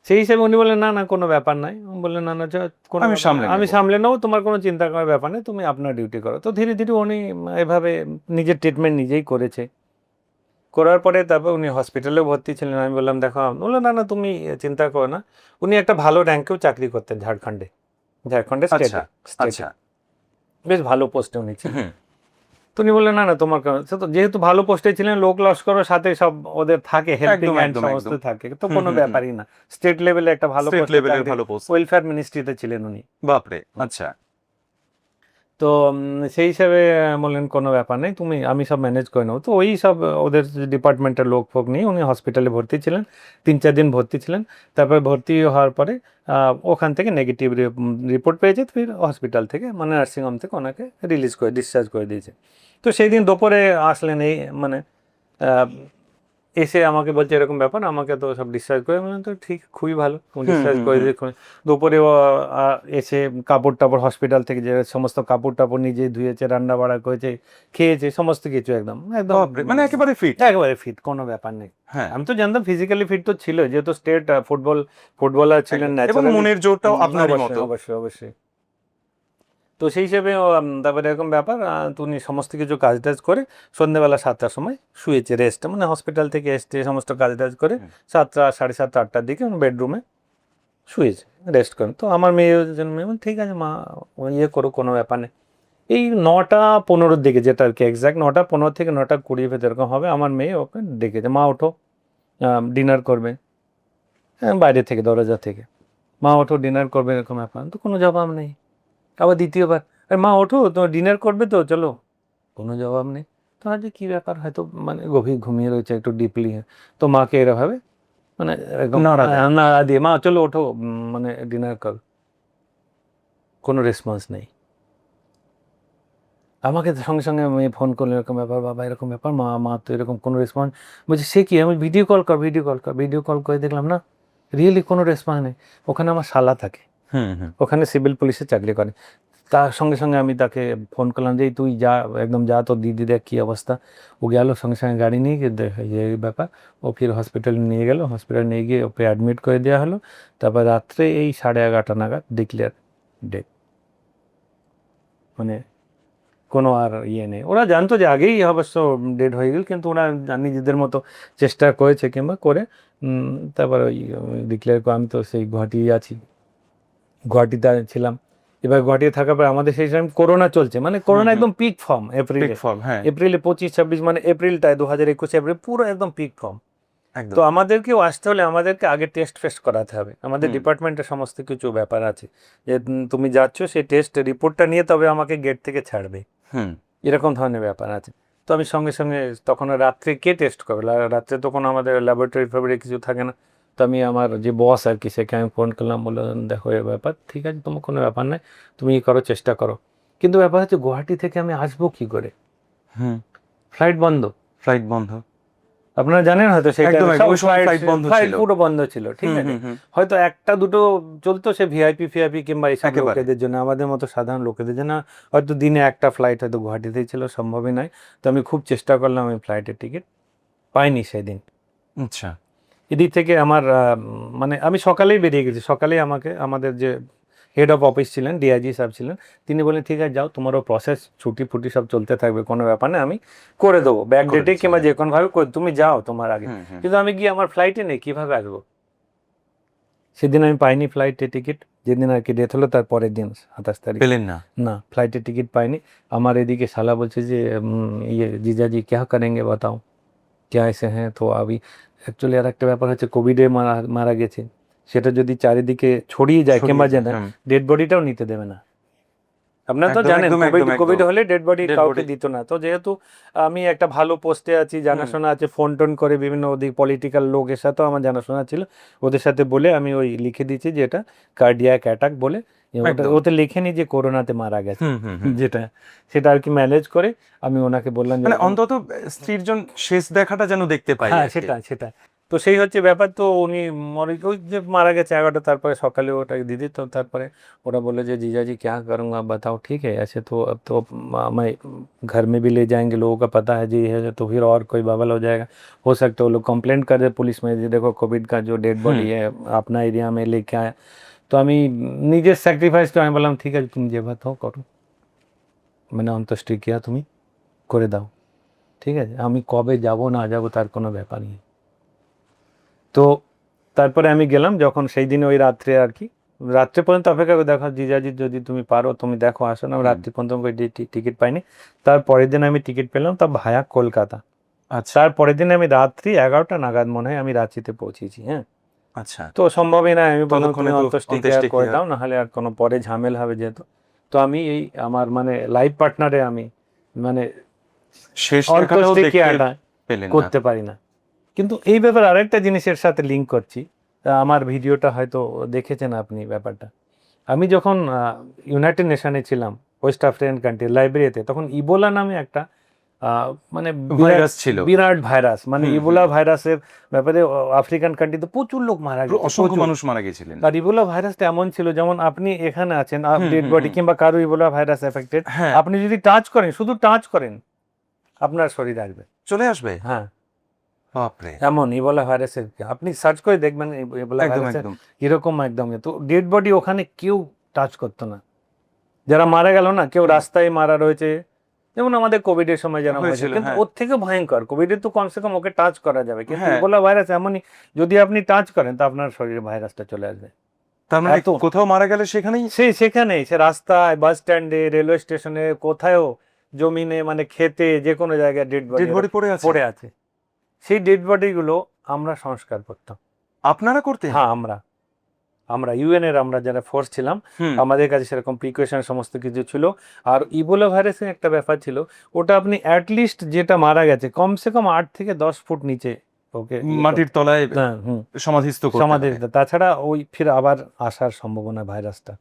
সেই হিসেবে উনি বললেন না না কোনো ব্যাপার নাই। আমি বললেন না না কোনো আমি ব্যাপার সামলে নাই, আমি নেব সামলে নেবো, তোমার কোনো চিন্তা করার ব্যাপার নেই, তুমি আপনার ডিউটি করো। তো ধীরে ধীরে উনি এভাবে নিজের ট্রিটমেন্ট নিজেই করেছে। করার পরে তারপর উনি হসপিটালেও ভর্তি ছিলেন। আমি বললাম দেখো, বললো না না তুমি চিন্তা করো না। উনি একটা ভালো র্যাঙ্কেও চাকরি করতেন ঝাড়খণ্ডে, আচ্ছা স্টেটে আচ্ছা বেশ ভালো পোস্টে উনি ছিলেন। হুম তো উনি বললেন না না তোমার সে তো যেহেতু ভালো পোস্টে ছিলেন, লোক লস্করের সাথে সব ওদের থাকে, হেল্পিং একদম হ্যান্ড একদম সমস্ত একদম থাকে, তো হুম কোনো হুম হুম ব্যাপারই না। স্টেট লেভেলে একটা ভালো স্টেট পোস্টে লেভেলের চাকরি, ভালো পোস্ট ওয়েলফেয়ার মিনিস্ট্রিতে ছিলেন উনি। বাপরে আচ্ছা তো সেই হিসাবে বললেন কোনো ব্যাপার নেই, তুমি আমি সব ম্যানেজ করে নেবো। তো ওই সব ওদের ডিপার্টমেন্টের লোক ফোক নিয়ে উনি হসপিটালে ভর্তি ছিলেন, 3-4 দিন ভর্তি ছিলেন। তারপরে ভর্তি হওয়ার পরে ওখান থেকে নেগেটিভ রিপোর্ট পেয়েছে, ফির হসপিটাল থেকে মানে নার্সিংহোম থেকে ওনাকে ডিসচার্জ করে দিয়েছে। তো সেই দিন দুপুরে আসলেন, এই মানে আহ, এসে আমাকে বলছে এরকম ব্যাপার, আমাকে তো সব ডিসচার্জ করে। আমি বললাম তো ঠিক, খুবই ভালো, তুমি হুম ডিসচার্জ হুম করে হুম দিয়ে দুপুরে এসে কাপড় টাপড় হসপিটাল থেকে যে সমস্ত কাপড় টাপড় নিজেই ধুয়েছে, রান্না বাড়া করেছে, খেয়েছে, সমস্ত কিছু একদম একদম বাপরে মানে একেবারে ফিট একেবারে ফিট, কোনো ব্যাপার নেই। হ্যাঁ আমি তো জানতাম ফিজিক্যালি ফিট তো ছিল, যেহেতু স্টেট ফুটবলার ছিলেন একদম। এবং ন্যাচারালি। মনের জোরটাও আপনারই অবশ্যই মতো অবশ্যই অবশ্যই। তো সেই হিসেবে তারপরে এরকম ব্যাপার, তো উনি সমস্ত কিছু কাজ টাজ করে সন্ধ্যেবেলা 7টার সময় শুয়েছে, রেস্ট মানে হসপিটাল থেকে এসছে সমস্ত কাজ টাজ করে হুম। 7টা, 7:30, 8টার দিকে উনি বেডরুমে শুয়েছে, রেস্ট করেন। তো আমার মেয়ে ঠিক আছে মা, ইয়ে করো, কোনো ব্যাপার নেই। এই 9টা 15-র দিকে, যেটা আর কি এক্সাক্ট 9টা 15 থেকে 9টা 20 ভেতর এরকম হবে, আমার মেয়ে ওকে ডেকেছে, মা ওঠো ডিনার করবে। হ্যাঁ, বাইরে থেকে দরজা থেকে, মা ওঠো ডিনার করবে, এরকম ব্যাপার। তো কোনো জবাব নেই। আবার দ্বিতীয়বার, আরে মা ওঠো, তো ডিনার করবে তো চলো, কোনো জবাব নেই। তো আজ কী ব্যাপার, হয়তো মানে গভীর ঘুমিয়ে রয়েছে একটু ডিপলি। তো মাকে এরভাবে মানে একদম নাড়া দেয় নাড়া দিয়ে, মা চলো ওঠো, মানে ডিনার কর। কোনো রেসপন্স নেই। আমাকে তো সঙ্গে সঙ্গে আমি ফোন করলো, এরকম ব্যাপার বাবা, এরকম ব্যাপার, মা মা তো এরকম কোনো রেসপন্স। বলছি সে কি, আমি ভিডিও কল কর, ভিডিও কল করে দেখলাম না, রিয়েলি কোনো রেসপন্স নেই। ওখানে আমার শালা থাকে, হুম হুম ওখানে সিভিল পুলিশে চাকরি করে। তার সঙ্গে সঙ্গে আমি তাকে ফোন করলাম যে তুই যা, একদম যা, তোর দিদি দেখ কী অবস্থা। ও গেল সঙ্গে সঙ্গে গাড়ি নিয়ে গিয়ে দেখ এই ব্যাপার। ও ফির হসপিটালে নিয়ে গেল, হসপিটালে নিয়ে গিয়ে ওকে অ্যাডমিট করে দেওয়া হলো। তারপর রাত্রে এই 11:30 নাগাদ ডিক্লেয়ার ডেট, মানে কোনো আর ইয়ে নেই। ওরা জানতো যে আগেই অবশ্য ডেড হয়ে গেল, কিন্তু ওরা নিজেদের মতো চেষ্টা করেছে কিংবা করে তারপর ওই ডিক্লেয়ার করে। আমি তো সেই গুয়াহাটি আছি, গুয়াহাটিতে ছিলাম। এবার গুয়াহাটিতে থাকার পর আমাদের সেই টাইম করোনা চলছে, মানে করোনা একদম পিক ফর্ম পিক এপ্রিলে, ফর্ম হ্যাঁ 25-26 মানে এপ্রিলটায় 2021 এপ্রিল পুরো একদম পিক ফর্ম। একদম তো আমাদেরকেও আসতে হলে আমাদেরকে আগে টেস্ট ফেস্ট করাতে হবে, আমাদের হুম ডিপার্টমেন্টের সমস্ত কিছু ব্যাপার আছে যে তুমি যাচ্ছ, সেই টেস্ট রিপোর্টটা নিয়ে তবে আমাকে গেট থেকে ছাড়বে, হুম এরকম ধরনের ব্যাপার আছে। তো আমি সঙ্গে সঙ্গে, তখন রাত্রে কে টেস্ট করবে, রাত্রে তো কোনো আমাদের ল্যাবরেটরি ফ্যাবরেটরি কিছু থাকে না। তো আমি আমার যে বস আর কি, সেকে আমি ফোন করলাম, বললাম দেখো এ ব্যাপার, ঠিক আছে তোমার কোনো ব্যাপার নাই, তুমি করো, চেষ্টা করো। কিন্তু ব্যাপার হচ্ছে গুয়াহাটি থেকে আমি আসবো কি করে, হুম ফ্লাইট বন্ধ। ফ্লাইট বন্ধ আপনারা জানেন হয়তো সেই একদম টাইমে একদম সব ওই সময় ফ্লাইট বন্ধ ফ্লাইট ছিল পুরো বন্ধ ছিল, ঠিক হুম আছে। হুম হুম হয়তো একটা দুটো চলতো, সে ভিআইপি ফিআইপি কিংবা এইসব একেবারে লোকেদের জন্য, আমাদের মতো সাধারণ লোকেদের জন্য হয়তো দিনে একটা ফ্লাইট হয়তো গুয়াহাটিতেই ছিল, সম্ভবই নয়। তো আমি খুব চেষ্টা করলাম, আমি ফ্লাইটের টিকিট পাইনি সেদিন। আচ্ছা এদিক থেকে আমার মানে আমি সকালেই বেরিয়ে গেছি, সকালেই আমাকে আমাদের যে হেড অফ অফিস ছিলেন, ডিআইজি সাহেব ছিলেন, তিনি বলেন ঠিক আছে যাও, তোমারও প্রসেস ছুটি ফুটি সব চলতে থাকবে, কোনো ব্যাপার না, আমি করে দেবো ব্যাক করে ডেটে দিচ্ছি, কিংবা হ্যাঁ। যে কোনোভাবে তুমি যাও তোমার আগে। হুম হুম কিন্তু আমি গিয়ে আমার ফ্লাইটে নেই, কীভাবে আসবো। সেদিন আমি পাইনি ফ্লাইটের টিকিট, যেদিন আর কি ডেথ হলো তার পরের দিন 27 তারিখ। পেলেন না? না, ফ্লাইটের টিকিট পাইনি। আমার এদিকে শালা বলছে যে ইয়ে জিজাজি ক্যা করেঙ্গে বাতাও, ক্যা এসে হ্যাঁ। তো আমি অ্যাকচুয়ালি আর একটা ব্যাপার হচ্ছে কোভিডে মারা গেছে, সেটা যদি চারিদিকে ছড়িয়ে যায় কিংবা জানে, ডেড বডিটাও নিতে দেবে না। আপনারা তো একদম, জানেন একদম, একদম, কোভিড একদম। হলে ডেড বডি Dead কাউকে body। দিত না। তো যেহেতু আমি একটা ভালো পোস্টে আছি, জানাশোনা আছে, ফোন টোন করে বিভিন্ন ওদিক পলিটিক্যাল লোকের সাথেও আমার জানাশোনা ছিল, ওদের সাথে বলে আমি ওই লিখে দিয়েছি যে এটা কার্ডিয়াক অ্যাটাক বলে। একদম। ওতে লেখেনি যে করোনাতে মারা গেছে, হুম, হুম, হুম। যেটা সেটা আর কি ম্যানেজ করে আমি ওনাকে বললাম যে মানে অন্তত স্ত্রীর জন শেষ দেখাটা যেন দেখতে পাই হ্যাঁ আর কি। সেটা তো সেই হচ্ছে ব্যাপার। তো উনি ওই যে মারা গেছে 11টা, তারপরে সকালে ওটা দিদি, তো তারপরে ওরা বলে যে जीजाजी क्या करूँगा आप बताओ, ठीक है ऐसे तो अब तो मैं घर में भी ले जाएंगे, लोगों का पता है जी है तो फिर और कोई बवाल हो जाएगा, हो सकता है वो लोग कंप्लेंट कर दे पुलिस में যে দেখো কোভিড का जो डेड बॉडी है अपना एरिया में लेके आया। তো আমি নিজের স্যাক্রিফাইস তো আমি বললাম ঠিক আছে তুমি যে বাতাও করো, মানে অন্ত্যেষ্টিক্রিয়া তুমি করে দাও, ঠিক আছে, আমি কবে যাব না যাব তার কোনো ব্যাপার নেই। তো তারপরে আমি গেলাম, যখন সেই দিন ওই রাত্রে আর কি, রাত্রে পর্যন্ত অপেক্ষা করে দেখো জিজাজি যদি তুমি পারো তুমি দেখো আসো না, রাত্রি পর্যন্ত টিকিট পাইনি। তারপরের দিন আমি টিকিট পেলাম, তা ভায়া কলকাতা। আচ্ছা, তারপরের দিন আমি রাত্রি 11টা নাগাদ মনে হয় আমি রাঁচিতে পৌঁছেছি। হ্যাঁ, আচ্ছা। তো সম্ভবই না, আমি বললাম ততক্ষণে তুমি তো অন্ত্যেষ্টিক্রিয়া করে অন্ত্যেষ্টিক্রিয়া। দাও, নাহলে আর কোনো পরে ঝামেলা হবে যেহেতু। তো আমি এই আমার মানে লাইফ পার্টনারে আমি মানে শেষ দেখাটাও দেখতে অন্ত্যেষ্টিক্রিয়াটা পেলেন না। করতে পারি না। কিন্তু এই ব্যাপারে আরেকটা জিনিসের সাথে লিঙ্ক করছি, আমার ভিডিওটা হয়তো দেখেছেন আপনি ব্যাপারটা। আমি যখন ইউনাইটেড নেশনে ছিলাম, ওয়েস্ট আফ্রিকান কান্ট্রি লাইব্রেরিতে, তখন ইবোলা নামে একটা মানে ভাইরাস ছিল। বিরাট ভাইরাস, মানে হুম, ইবোলা হুম। ভাইরাসের ব্যাপারে আফ্রিকান কান্ট্রিতে প্রচুর লোক মারা গেছে, অসংখ্য প্রচুর। মানুষ মারা গেছিলেন। আর ইবোলা ভাইরাসটা এমন ছিল, যেমন আপনি এখানে আছেন ডেড হুম, বডি হুম। কিংবা কারো ইবোলা ভাইরাস এফেক্টেড, হ্যাঁ, আপনি যদি টাচ করেন, শুধু টাচ করেন, আপনার শরীরে আসবে। চলে আসবে। হ্যাঁ, বাপরে। এমন ইবোলা ভাইরাসের আপনি সার্চ করে দেখবেন ইবোলা একদম, ভাইরাসের একদম। এরকম একদম। তো ডেড বডি ওখানে কেউ টাচ করতো না, যারা মারা গেল না, কেউ রাস্তায় মারা রয়েছে, যেমন আমাদের কোভিডের সময় যারা হয়েছে, হয়েছিল, কিন্তু হ্যাঁ। ওর থেকে ভয়ঙ্কর কোভিডের তো কমসে কম ওকে টাচ করা যাবে, কিন্তু হ্যাঁ। ইবোলা ভাইরাস এমনই, যদি আপনি টাচ করেন তা আপনার শরীরে ভাইরাসটা চলে আসবে। তার মানে এত- কোথাও মারা গেলে সেখানেই সেখানেই, সে রাস্তায়, বাস স্ট্যান্ডে, রেলওয়ে স্টেশনে, কোথাও জমিনে, মানে খেতে, যে কোনো জায়গায় ডেড ডেড বডি বডি পড়ে আছে। সেই ডেড বডিগুলো আমরা সংস্কার করতাম। আপনারা করতেন? হ্যাঁ, আমরা ইউএন এর আমরা যারা ফোর্স ছিলাম, হুম। আমাদের কাছে সেরকম প্রিকশন সমস্ত কিছু ছিল। আর ইবোলা ভাইরাসের একটা ব্যাপার ছিল, ওটা আপনি অ্যাটলিস্ট যেটা মারা গেছে কমসে কম 8 থেকে 10 ফুট নিচে ওকে মাটির তলায় হ্যাঁ, সমাধিস্থ করতে সমাধি হবে। দিতে। তাছাড়া ওই ফির আবার আসার সম্ভাবনা ভাইরাসটা,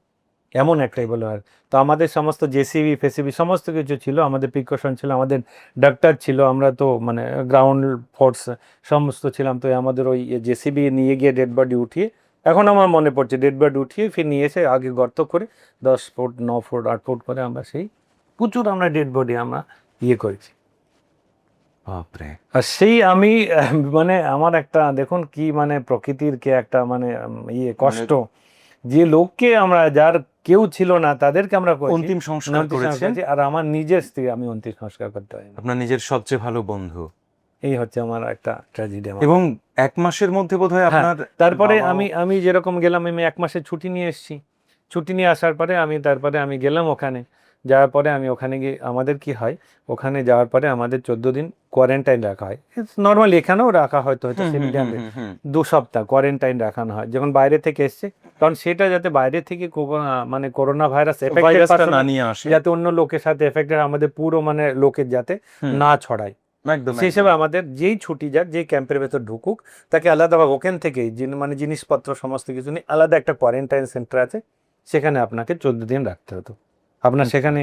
এমন একটা ইবোলা ভাইরাস। তো আমাদের সমস্ত জেসিবি ফেসিবি সমস্ত কিছু ছিল, আমাদের প্রিকশন ছিল, আমাদের ডাক্তার ছিল, আমরা তো মানে গ্রাউন্ড ফোর্স সমস্ত ছিলাম। তো আমাদের ওই জেসিবি নিয়ে গিয়ে ডেড বডি উঠিয়ে, এখন আমার মনে পড়ছে, ডেড বডি উঠিয়ে ফির নিয়ে এসে আগে গর্ত করে 10 ফুট 9 ফুট 8 ফুট করে আমরা সেই প্রচুর আমরা ডেড বডি আমরা ইয়ে করেছি। বাপরে। আর সেই আমি মানে আমার একটা দেখুন কি মানে প্রকৃতির কে একটা মানে ইয়ে কষ্ট, যে লোককে আমরা যার কেউ ছিল না তাদেরকে আমরা করেছি, অন্তিম সংস্কার অন্তিম করেছেন। সংস্কার করেছি। আর আমার নিজের স্ত্রী আমি অন্তিম সংস্কার করতে পারি না। আপনার নিজের সবচেয়ে ভালো বন্ধু। এই হচ্ছে আমার একটা ট্র্যাজেডি। এবং 1 মাসের মধ্যে বোধহয় আপনার তারপরে বাবাও- আমি যেরকম গেলাম, আমি 1 মাসের ছুটি নিয়ে এসেছি। ছুটি নিয়ে আসার পরে তারপরে আমি গেলাম ওখানে, যাওয়ার পরে আমি ওখানে গিয়ে, আমাদের কি হয় ওখানে যাওয়ার পরে আমাদের 14 দিন কোয়ারেন্টাইন রাখা হয়। নর্মালি এখানেও রাখা হয়তো হুম, হুম, সিভিলিয়ান হুম, হুম। 2 সপ্তাহ কোয়ারেন্টাইন রাখানো হয় যখন বাইরে থেকে এসছে, কারণ সেটা যাতে বাইরে থেকে মানে করোনা ভাইরাস ভাইরাসটা না নিয়ে আসে। যাতে অন্য লোকের সাথে এফেক্টেড, আমাদের পুরো মানে লোকের যাতে হুম। না ছড়ায়, একদম, সেই হিসেবে একদম। আমাদের যেই ছুটি যাক, যেই ক্যাম্পের ভেতর ঢুকুক, তাকে আলাদাভাবে ওখান থেকেই মানে জিনিসপত্র সমস্ত কিছু নিয়ে আলাদা একটা কোয়ারেন্টাইন সেন্টার আছে, সেখানে আপনাকে 14 দিন রাখতে হতো। আপনার সেখানে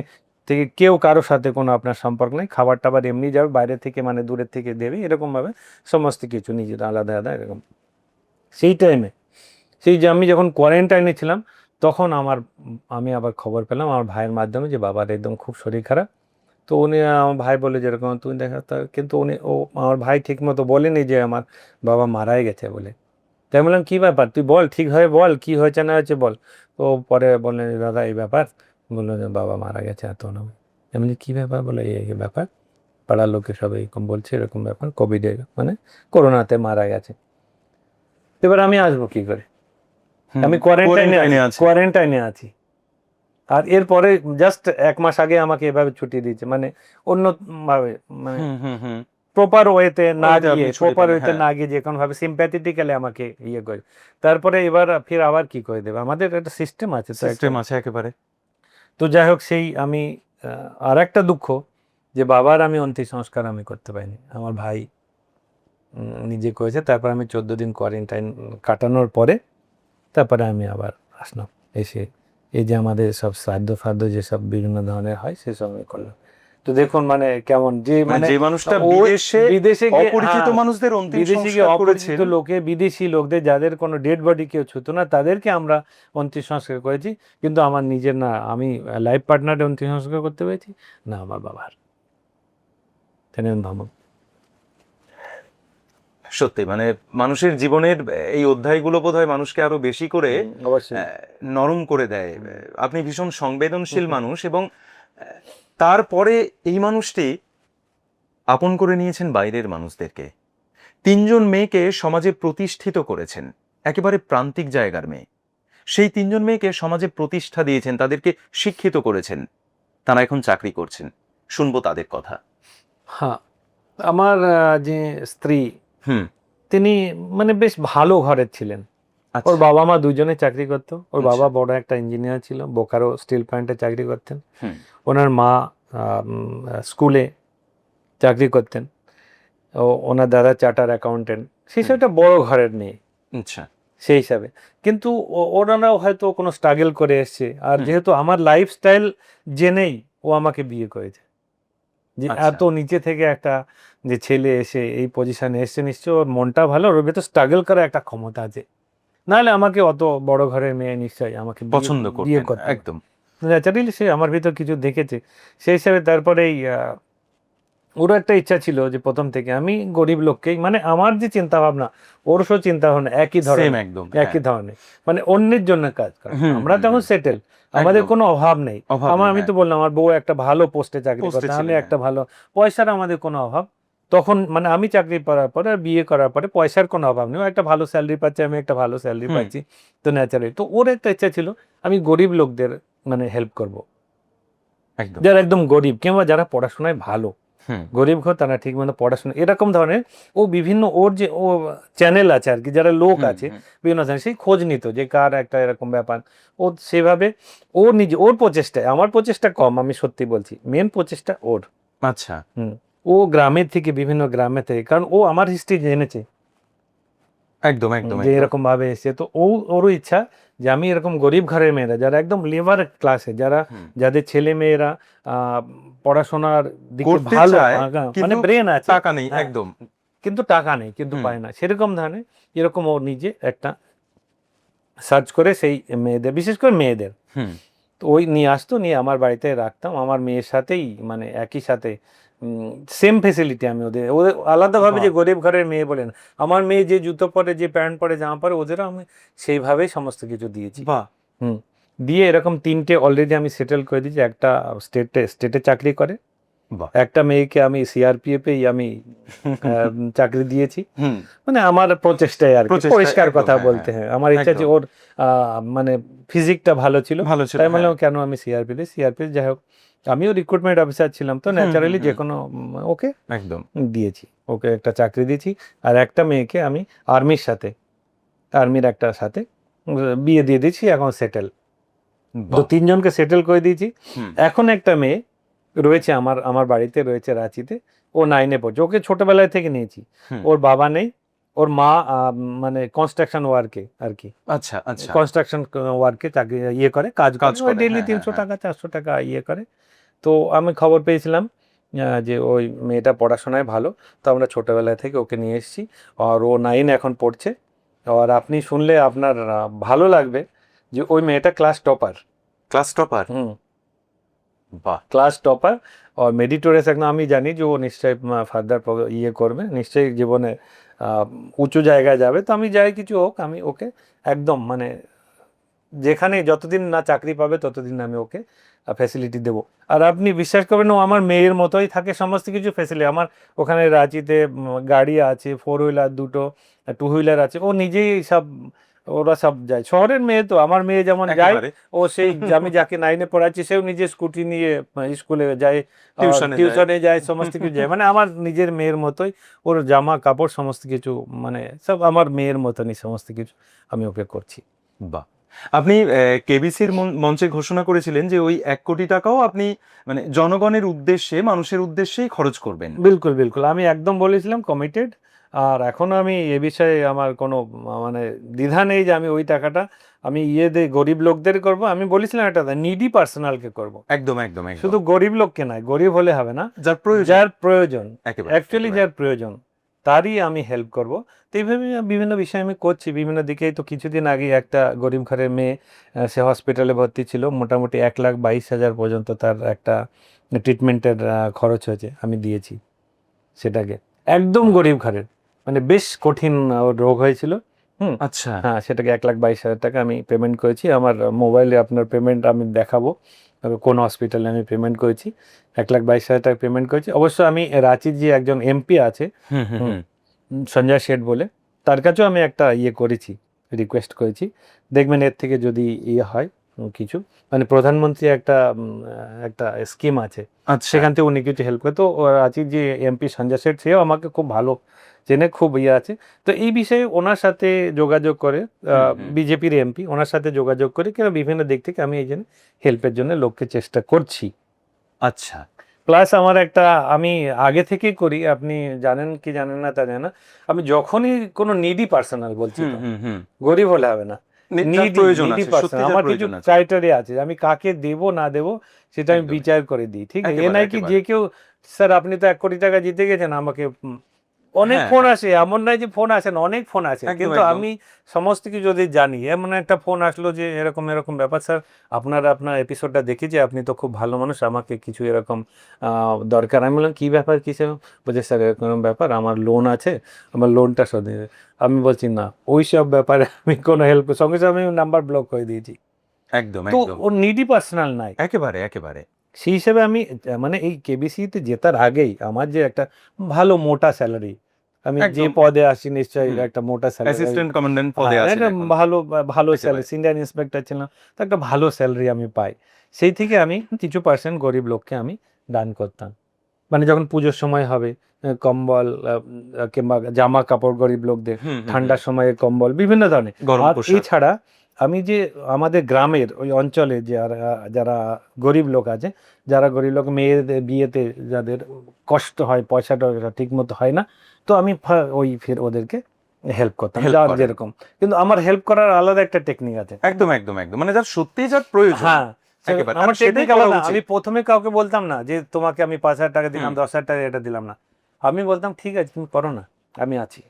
থেকে কেউ কারোর সাথে কোনো আপনার সম্পর্ক নেই, খাবার টাবার এমনি যাবে বাইরে থেকে, মানে দূরের থেকে দেবে, এরকমভাবে সমস্ত কিছু নিজের আলাদা আলাদা এরকম। সেই টাইমে সেই যে আমি যখন কোয়ারেন্টাইনে ছিলাম, তখন আমি আবার খবর পেলাম আমার ভাইয়ের মাধ্যমে যে বাবার একদম খুব শরীর খারাপ। তো উনি আমার ভাই বলে যেরকম তুমি দেখা, কিন্তু আমার ভাই ঠিক মতো বলেনি যে আমার বাবা মারাই গেছে বলে। তাই বললাম কী ব্যাপার, তুই বল ঠিকভাবে বল, কী হয়েছে না হয়েছে বল। তো পরে বললেন দাদা এই ব্যাপার, বললো যে বাবা মারা গেছে এত না। এমনি কী ব্যাপার, বলে এই ব্যাপার, পাড়ার লোকে সব এরকম বলছে, এরকম ব্যাপার, কোভিডে মানে করোনাতে মারা গেছে। এবার আমি আসবো কী করে, আমি Quarantine-এ কোয়ারেন্টাইনে আছি। আর এরপরে জাস্ট 1 মাস আগে আমাকে এভাবে ছুটি দিয়েছে, মানে অন্য ভাবে, মানে প্রপার ওয়েতে না ওয়েতে গিয়ে, আপনি ছুটি প্রপার পেলেন, ওয়েতে হ্যাঁ। না গিয়ে যে কোনো ভাবে সিম্প্যাথেটিক্যালি আমাকে ইয়ে করে, তারপরে এবার ফির আবার কি করে দেবে, আমাদের একটা সিস্টেম আছে তো সিস্টেম একটা। আছে একেবারে। তো যাই হোক, সেই আমি আর একটা দুঃখ যে বাবার আমি অন্তিম সংস্কার আমি করতে পারিনি, আমার ভাই নিজে করেছে। তারপর আমি 14 দিন কোয়ারেন্টাইন কাটানোর পরে তারপরে আমি আবার আসলাম, এসে এই যে আমাদের সব শ্রাদ্ধ ফাদ্ধ যেসব বিভিন্ন ধরনের হয় সেসব আমি করলাম। তো দেখুন মানে কেমন যে মানে যে মানুষটা বিদেশে গিয়ে, অপরিচিত হ্যাঁ, মানুষদের অন্তিম বিদেশে গিয়ে সংস্কার অপরিচিত করেছেন। লোকে, বিদেশি লোকদের যাদের কোনো ডেড বডি কেউ ছুতো না, তাদেরকে আমরা অন্তিম সংস্কার করেছি। কিন্তু আমার নিজের না, আমি লাইফ পার্টনারের অন্তিম সংস্কার করতে পেরেছি না, আমার বাবার। ভাবুন। সত্যি মানে মানুষের জীবনের এই অধ্যায়গুলো বোধহয় মানুষকে আরো বেশি করে অবশ্যই। নরম করে দেয়। আপনি ভীষণ সংবেদনশীল মানুষ, এবং তারপরে এই মানুষটি আপন করে নিয়েছেন বাইরের মানুষদেরকে। 3 জন মেয়েকে সমাজে প্রতিষ্ঠিত করেছেন, একেবারে প্রান্তিক জায়গার মেয়ে। সেই 3 জন মেয়েকে সমাজে প্রতিষ্ঠা দিয়েছেন, তাদেরকে শিক্ষিত করেছেন, তারা এখন চাকরি করছেন। শুনবো তাদের কথা। হ্যাঁ, আমার যে স্ত্রী, হুম। তিনি মানে বেশ ভালো ঘরের ছিলেন। ওর আচ্ছা। বাবা মা দুজনে চাকরি করতো। ওর বাবা আচ্ছা। বড় একটা ইঞ্জিনিয়ার ছিল, বোকারো স্টিল প্ল্যান্টে চাকরি করতেন। হুম। ওনার মা স্কুলে চাকরি করতেন। ওনার দাদা চার্টার অ্যাকাউন্টেন্ট। সেই হিসাবে একটা বড় ঘরের মেয়ে আচ্ছা। সেই হিসাবে। কিন্তু ওনারাও হয়তো কোনো স্ট্রাগল করে এসছে। আর হুম। যেহেতু আমার লাইফস্টাইল জেনেই ও আমাকে বিয়ে করেছে, যে আচ্ছা। এত নিচে থেকে একটা যে ছেলে এসে এই পজিশনে এসছে, নিশ্চয় ওর মনটা ভালো, ওর ভেতর স্ট্রাগল করার একটা ক্ষমতা আছে। নাহলে আমাকে অত বড় ঘরের মেয়ে নিশ্চয়ই আমাকে পছন্দ বিয়ে করতেন করতো। একদম। ন্যাচারালি সে আমার ভিতর কিছু দেখেছে সেই হিসাবে। তারপরেই ওরও একটা ইচ্ছা ছিল যে প্রথম থেকে আমি গরিব লোককেই, মানে আমার যে চিন্তা ভাবনা ওরও চিন্তা ভাবনা একই সেম ধরনের, একদম। একই ধরনের, মানে অন্যের জন্য কাজ করা। আমরা তখন সেটেল, আমাদের একদম। কোনো অভাব নেই। অভাব আমার, নেই, আমি হ্যাঁ। তো বললাম আমার বউ একটা ভালো পোস্টে চাকরি পোস্টে করতে, আমি ছিলেন, একটা ভালো, পয়সার আমাদের কোনো অভাব তখন, মানে আমি চাকরি করার পরে আর বিয়ে করার পরে পয়সার কোনো অভাব নেই। ও একটা ভালো স্যালারি পাচ্ছে, আমি একটা ভালো স্যালারি হুম। পাচ্ছি। তো ন্যাচারালি তো ওর একটা ইচ্ছা ছিল আমি গরিব লোকদের মানে হেল্প করব, একদম। যারা একদম গরিব কিংবা যারা পড়াশোনায় ভালো, হুম। গরিব ঘর তারা ঠিক মতো পড়াশোনা, এরকম ধরনের। ও বিভিন্ন ওর যে ও চ্যানেল আছে আর কি, যারা লোক হুম, আছে হুম। বিভিন্ন ধরনের, সেই খোঁজ নিত যে কার একটা এরকম ব্যাপার। ও সেভাবে ও নিজে, ওর প্রচেষ্টায়, আমার প্রচেষ্টা কম, আমি সত্যি বলছি, মেন প্রচেষ্টা ওর। আচ্ছা। ও গ্রামের থেকে, বিভিন্ন গ্রামে থেকে, কারণ ও আমার হিস্ট্রি জেনেছে একদম, একদম, যে একদম। এরকম ভাবে এসছে। তো ওরও ইচ্ছা যে আমি এরকম গরিব ঘরের মেয়েরা, যারা একদম লেবার ক্লাসে, যারা হুম। যাদের ছেলে মেয়েরা পড়াশোনার দিকে করতে ভালো, চায়, মানে কিন্তু ব্রেন আছে, টাকা নেই, হ্যাঁ, একদম। কিন্তু টাকা নেই, কিন্তু হুম। পায় না, সেরকম ধরনের। এরকম ও নিজে একটা সার্চ করে সেই মেয়েদের, বিশেষ করে মেয়েদের, হুম। তো ওই নিয়ে আসতো, নিয়ে আমার বাড়িতে রাখতাম, আমার মেয়ের সাথেই, মানে একই সাথে সেম ফেসিলিটি আমি ওদের, ওদের আলাদাভাবে বাহ! যে গরিব ঘরের মেয়ে বলেন, আমার মেয়ে যে জুতো পরে, যে প্যান্ট পরে, জামা পরে, ওদেরও আমি সেইভাবেই সমস্ত কিছু দিয়েছি। বাহ! দিয়ে এরকম 3টে অলরেডি আমি সেটেল করে দিয়েছি। একটা স্টেটে চাকরি করে, বাহ! একটা মেয়েকে আমি সিআরপিএফেই আমি চাকরি দিয়েছি। হুম। মানে আমার প্রচেষ্টায় আর কি, প্রচেষ্টা, পরিষ্কার একদম, কথা হ্যাঁ, বলতে, হ্যাঁ। হ্যাঁ, আমার ইচ্ছা যে একদম। ওর মানে ফিজিকটা ভালো ছিল, ভালো ছিল, তাই হ্যাঁ। বললাম কেন আমি সিআরপি, যাই হোক আমিও রিক্রুটমেন্ট অফিসার ছিলাম, তো হুম, হুম, ন্যাচারালি যে হুম। কোনো ওকে একদম। দিয়েছি, ওকে একটা চাকরি দিয়েছি। আর একটা মেয়েকে আমি আর্মির সাথে, আর্মির একটা সাথে বিয়ে দিয়ে দিয়েছি, এখন সেটেল। তো বাহ! 3জনকে সেটেল করে দিয়েছি। হুম। এখন একটা মেয়ে রয়েছে আমার বাড়িতে রয়েছে, রাঁচিতে। ও 9-এ পড়ছে, ওকে ছোটবেলায় থেকে নিয়েছি। হুম। ওর বাবা নেই, ওর মা মানে কনস্ট্রাকশন ওয়ার্কে আর কি, আচ্ছা, আচ্ছা। কনস্ট্রাকশন ওয়ার্কে চাকরি ইয়ে করে, কাজ কাজ করে, ওই করে, ডেইলি হ্যাঁ, হ্যাঁ, 300 হ্যাঁ। টাকা 400 টাকা ইয়ে করে। তো আমি খবর পেয়েছিলাম যে ওই মেয়েটা পড়াশোনায় ভালো, তো আমরা ছোটবেলা থেকে ওকে নিয়ে এসেছি। আর ও 9 এখন পড়ছে। আর আপনি শুনলে আপনার ভালো লাগবে যে ওই মেয়েটা ক্লাস টপার। Class topper? বাহ! ক্লাস টপার আর মেরিটোরিয়াস একদম। আমি জানি যে ও নিশ্চয়ই ফার্দার ইয়ে করবে, নিশ্চয়ই জীবনে উঁচু জায়গায় যাবে। তো আমি যাই কিছু হোক, আমি ওকে একদম মানে যেখানে যতদিন না চাকরি পাবে ততদিন আমি ওকে ফ্যাসিলিটি দেবো। আর আপনি বিশ্বাস করবেন, ও আমার মেয়ের মতোই থাকে, সমস্ত কিছু ফ্যাসিলিটি আমার ওখানে রাঁচিতে গাড়ি আছে, 4 হুইলার 2টো, 2 হুইলার আছে, ও নিজেই সব ওরা সব যায়। শহরের মেয়ে তো, আমার মেয়ে যেমন যায়, একেবারে। ও সেই আমি যাকে 9-এ পড়াচ্ছি সেও নিজে স্কুটি নিয়ে স্কুলে যায়, টিউশনে টিউশনে যায়, সমস্ত কিছু যায়, মানে আমার নিজের মেয়ের মতোই। ওর জামা কাপড় সমস্ত কিছু, মানে সব আমার মেয়ের মতনই সমস্ত কিছু আমি ওকে করছি। বাহ। আপনি কেবিসির মঞ্চে ঘোষণা করেছিলেন যে ওই 1 কোটি টাকাও আপনি মানে জনগণের উদ্দেশ্যে, মানুষের উদ্দেশ্যেই খরচ করবেন। বিলকুল, বিলকুল। আমি একদম বলেছিলাম কমিটেড। আর এখনো আমি এ বিষয়ে আমার কোনো মানে দ্বিধা নেই যে আমি ওই টাকাটা আমি গরিব লোকদের করব। আমি বলেছিলাম একটা নিডি পার্সোনালকে করব। একদম, একদম, একদম। শুধু গরিব লোককে নয়, গরিব হলে হবে না। যার প্রয়োজন। যার প্রয়োজন, একেবারে, অ্যাকচুয়ালি একেবারে। যার প্রয়োজন, তারই আমি হেল্প করব। তো এইভাবে বিভিন্ন বিষয় আমি করছি, বিভিন্ন দিকেই। তো কিছুদিন আগে একটা গরিব ঘরের মেয়ে, সে হসপিটালে ভর্তি ছিল, মোটামুটি 1,22,000 পর্যন্ত তার একটা ট্রিটমেন্টের খরচ হয়েছে, আমি দিয়েছি সেটাকে। একদম গরিব ঘরের, মানে বেশ কঠিন ওর রোগ হয়েছিল। আচ্ছা। হ্যাঁ, সেটাকে 1,22,000 টাকা আমি পেমেন্ট করেছি। আমার মোবাইলে আপনার পেমেন্ট আমি দেখাবো কোন হসপিটালে আমি পেমেন্ট করেছি। 1,22,000 টাকা পেমেন্ট করেছি। অবশ্য আমি রাঁচির যে একজন এমপি আছে, হুম, হুম, হুম। সঞ্জয় শেঠ বলে, তার কাছেও আমি একটা করেছি, রিকোয়েস্ট করেছি। দেখবেন এর থেকে যদি হয় কিছু, মানে প্রধানমন্ত্রী একটা স্কিম আছে, আচ্ছা। সেখান থেকে উনি কিছু হেল্প করে। তো রাঁচির যে এমপি সঞ্জয় শেঠ, সেও আমাকে খুব ভালো চেনে, খুব আছে। তো এই বিষয়ে ওনার সাথে যোগাযোগ করে, বিজেপির এমপি, ওনার সাথে যোগাযোগ করে কিংবা বিভিন্ন দিক থেকে আমি এই জন্য হেল্পের জন্য লোককে চেষ্টা করছি। আচ্ছা। প্লাস আমার আমি আগে থেকেই করি, আপনি জানেন কি জানেন না তা জানেন না, আমি যখনই কোনো নিডি পার্সোনাল বলছি, হুম, তো হুম, হুম। গরিব হলে হবে না, যার প্রয়োজন নিডি আছে, পার্সন, সত্যি যার আমার কিছু প্রয়োজন আছে। ক্রাইটেরিয়া আছে, আমি কাকে দেব না দেব সেটা আমি একদমই। বিচার করে দিই, ঠিক আছে? এ একেবারে, নাই কি একেবারে। যে কেউ, স্যার আপনি তো 1 কোটি টাকা জিতে গেছেন, আমাকে অনেক হ্যাঁ, ফোন হ্যাঁ। আসে, এমন নয় যে ফোন আসে না, অনেক ফোন আসে, একদম, কিন্তু একদম। আমি সমস্ত কিছু যদি জানি, এমন একটা ফোন আসলো যে এরকম এরকম ব্যাপার, স্যার আপনার এপিসোডটা দেখেছি, আপনি তো খুব ভালো মানুষ, আমাকে কিছু এরকম দরকার। আমি বললাম কি ব্যাপার, কিসে? বলছে স্যার এরকম এরকম ব্যাপার, আমার লোন আছে, আমার লোনটা শোধ দিতে। আমি বলছি না, ওই সব ব্যাপারে আমি কোনো হেল্প, সঙ্গে সঙ্গে আমি নাম্বার ব্লক করে দিয়েছি। একদম, তো একদম। ও নিডি পার্সোনাল নাই। একেবারে, একেবারে। সেই হিসেবে আমি মানে এই কেবিসিতে জেতার আগেই আমার যে একটা ভালো মোটা স্যালারি, আমি যে একদম। পদে আসি নিশ্চয়ই হুম। একটা মোটা স্যালারি, অ্যাসিস্ট্যান্ট কমান্ড্যান্ট পদে আছেন একটা এখন। ভালো একেবারে। স্যালারি, সিনিয়র ইন্সপেক্টর ছিলাম, তো একটা ভালো স্যালারি আমি পাই। সেই থেকে আমি কিছু পার্সেন্ট গরিব লোককে আমি দান করতাম। মানে যখন পুজোর সময় হবে, কম্বল কিংবা জামা কাপড় গরিব লোকদের, হুম, হুম, হুম। ঠান্ডার সময়ে কম্বল, বিভিন্ন ধরনের। গরম আর পোশাক। এছাড়া আমি যে আমাদের গ্রামের ওই অঞ্চলে যারা গরিব লোক আছে, যারা গরিব লোক, মেয়েদের বিয়েতে যাদের কষ্ট হয়, পয়সাটা ঠিক মতো হয় না, তো আমি ফের ওদেরকে হেল্প করতাম, হেল্প যার করেন। যেরকম। কিন্তু আমার হেল্প করার আলাদা একটা টেকনিক আছে। একদম, একদম, একদম। মানে যার সত্যিই যার প্রয়োজন। হ্যাঁ, একেবারে। আমার আর সেটাই টেকনিক করা আলাদা। উচিত। আমি প্রথমে কাউকে বলতাম না যে তোমাকে আমি 5,000 টাকা দিলাম, হুম। 10,000 টাকা এটা দিলাম না। আমি বলতাম ঠিক আছে তুমি করো না, আমি আছি।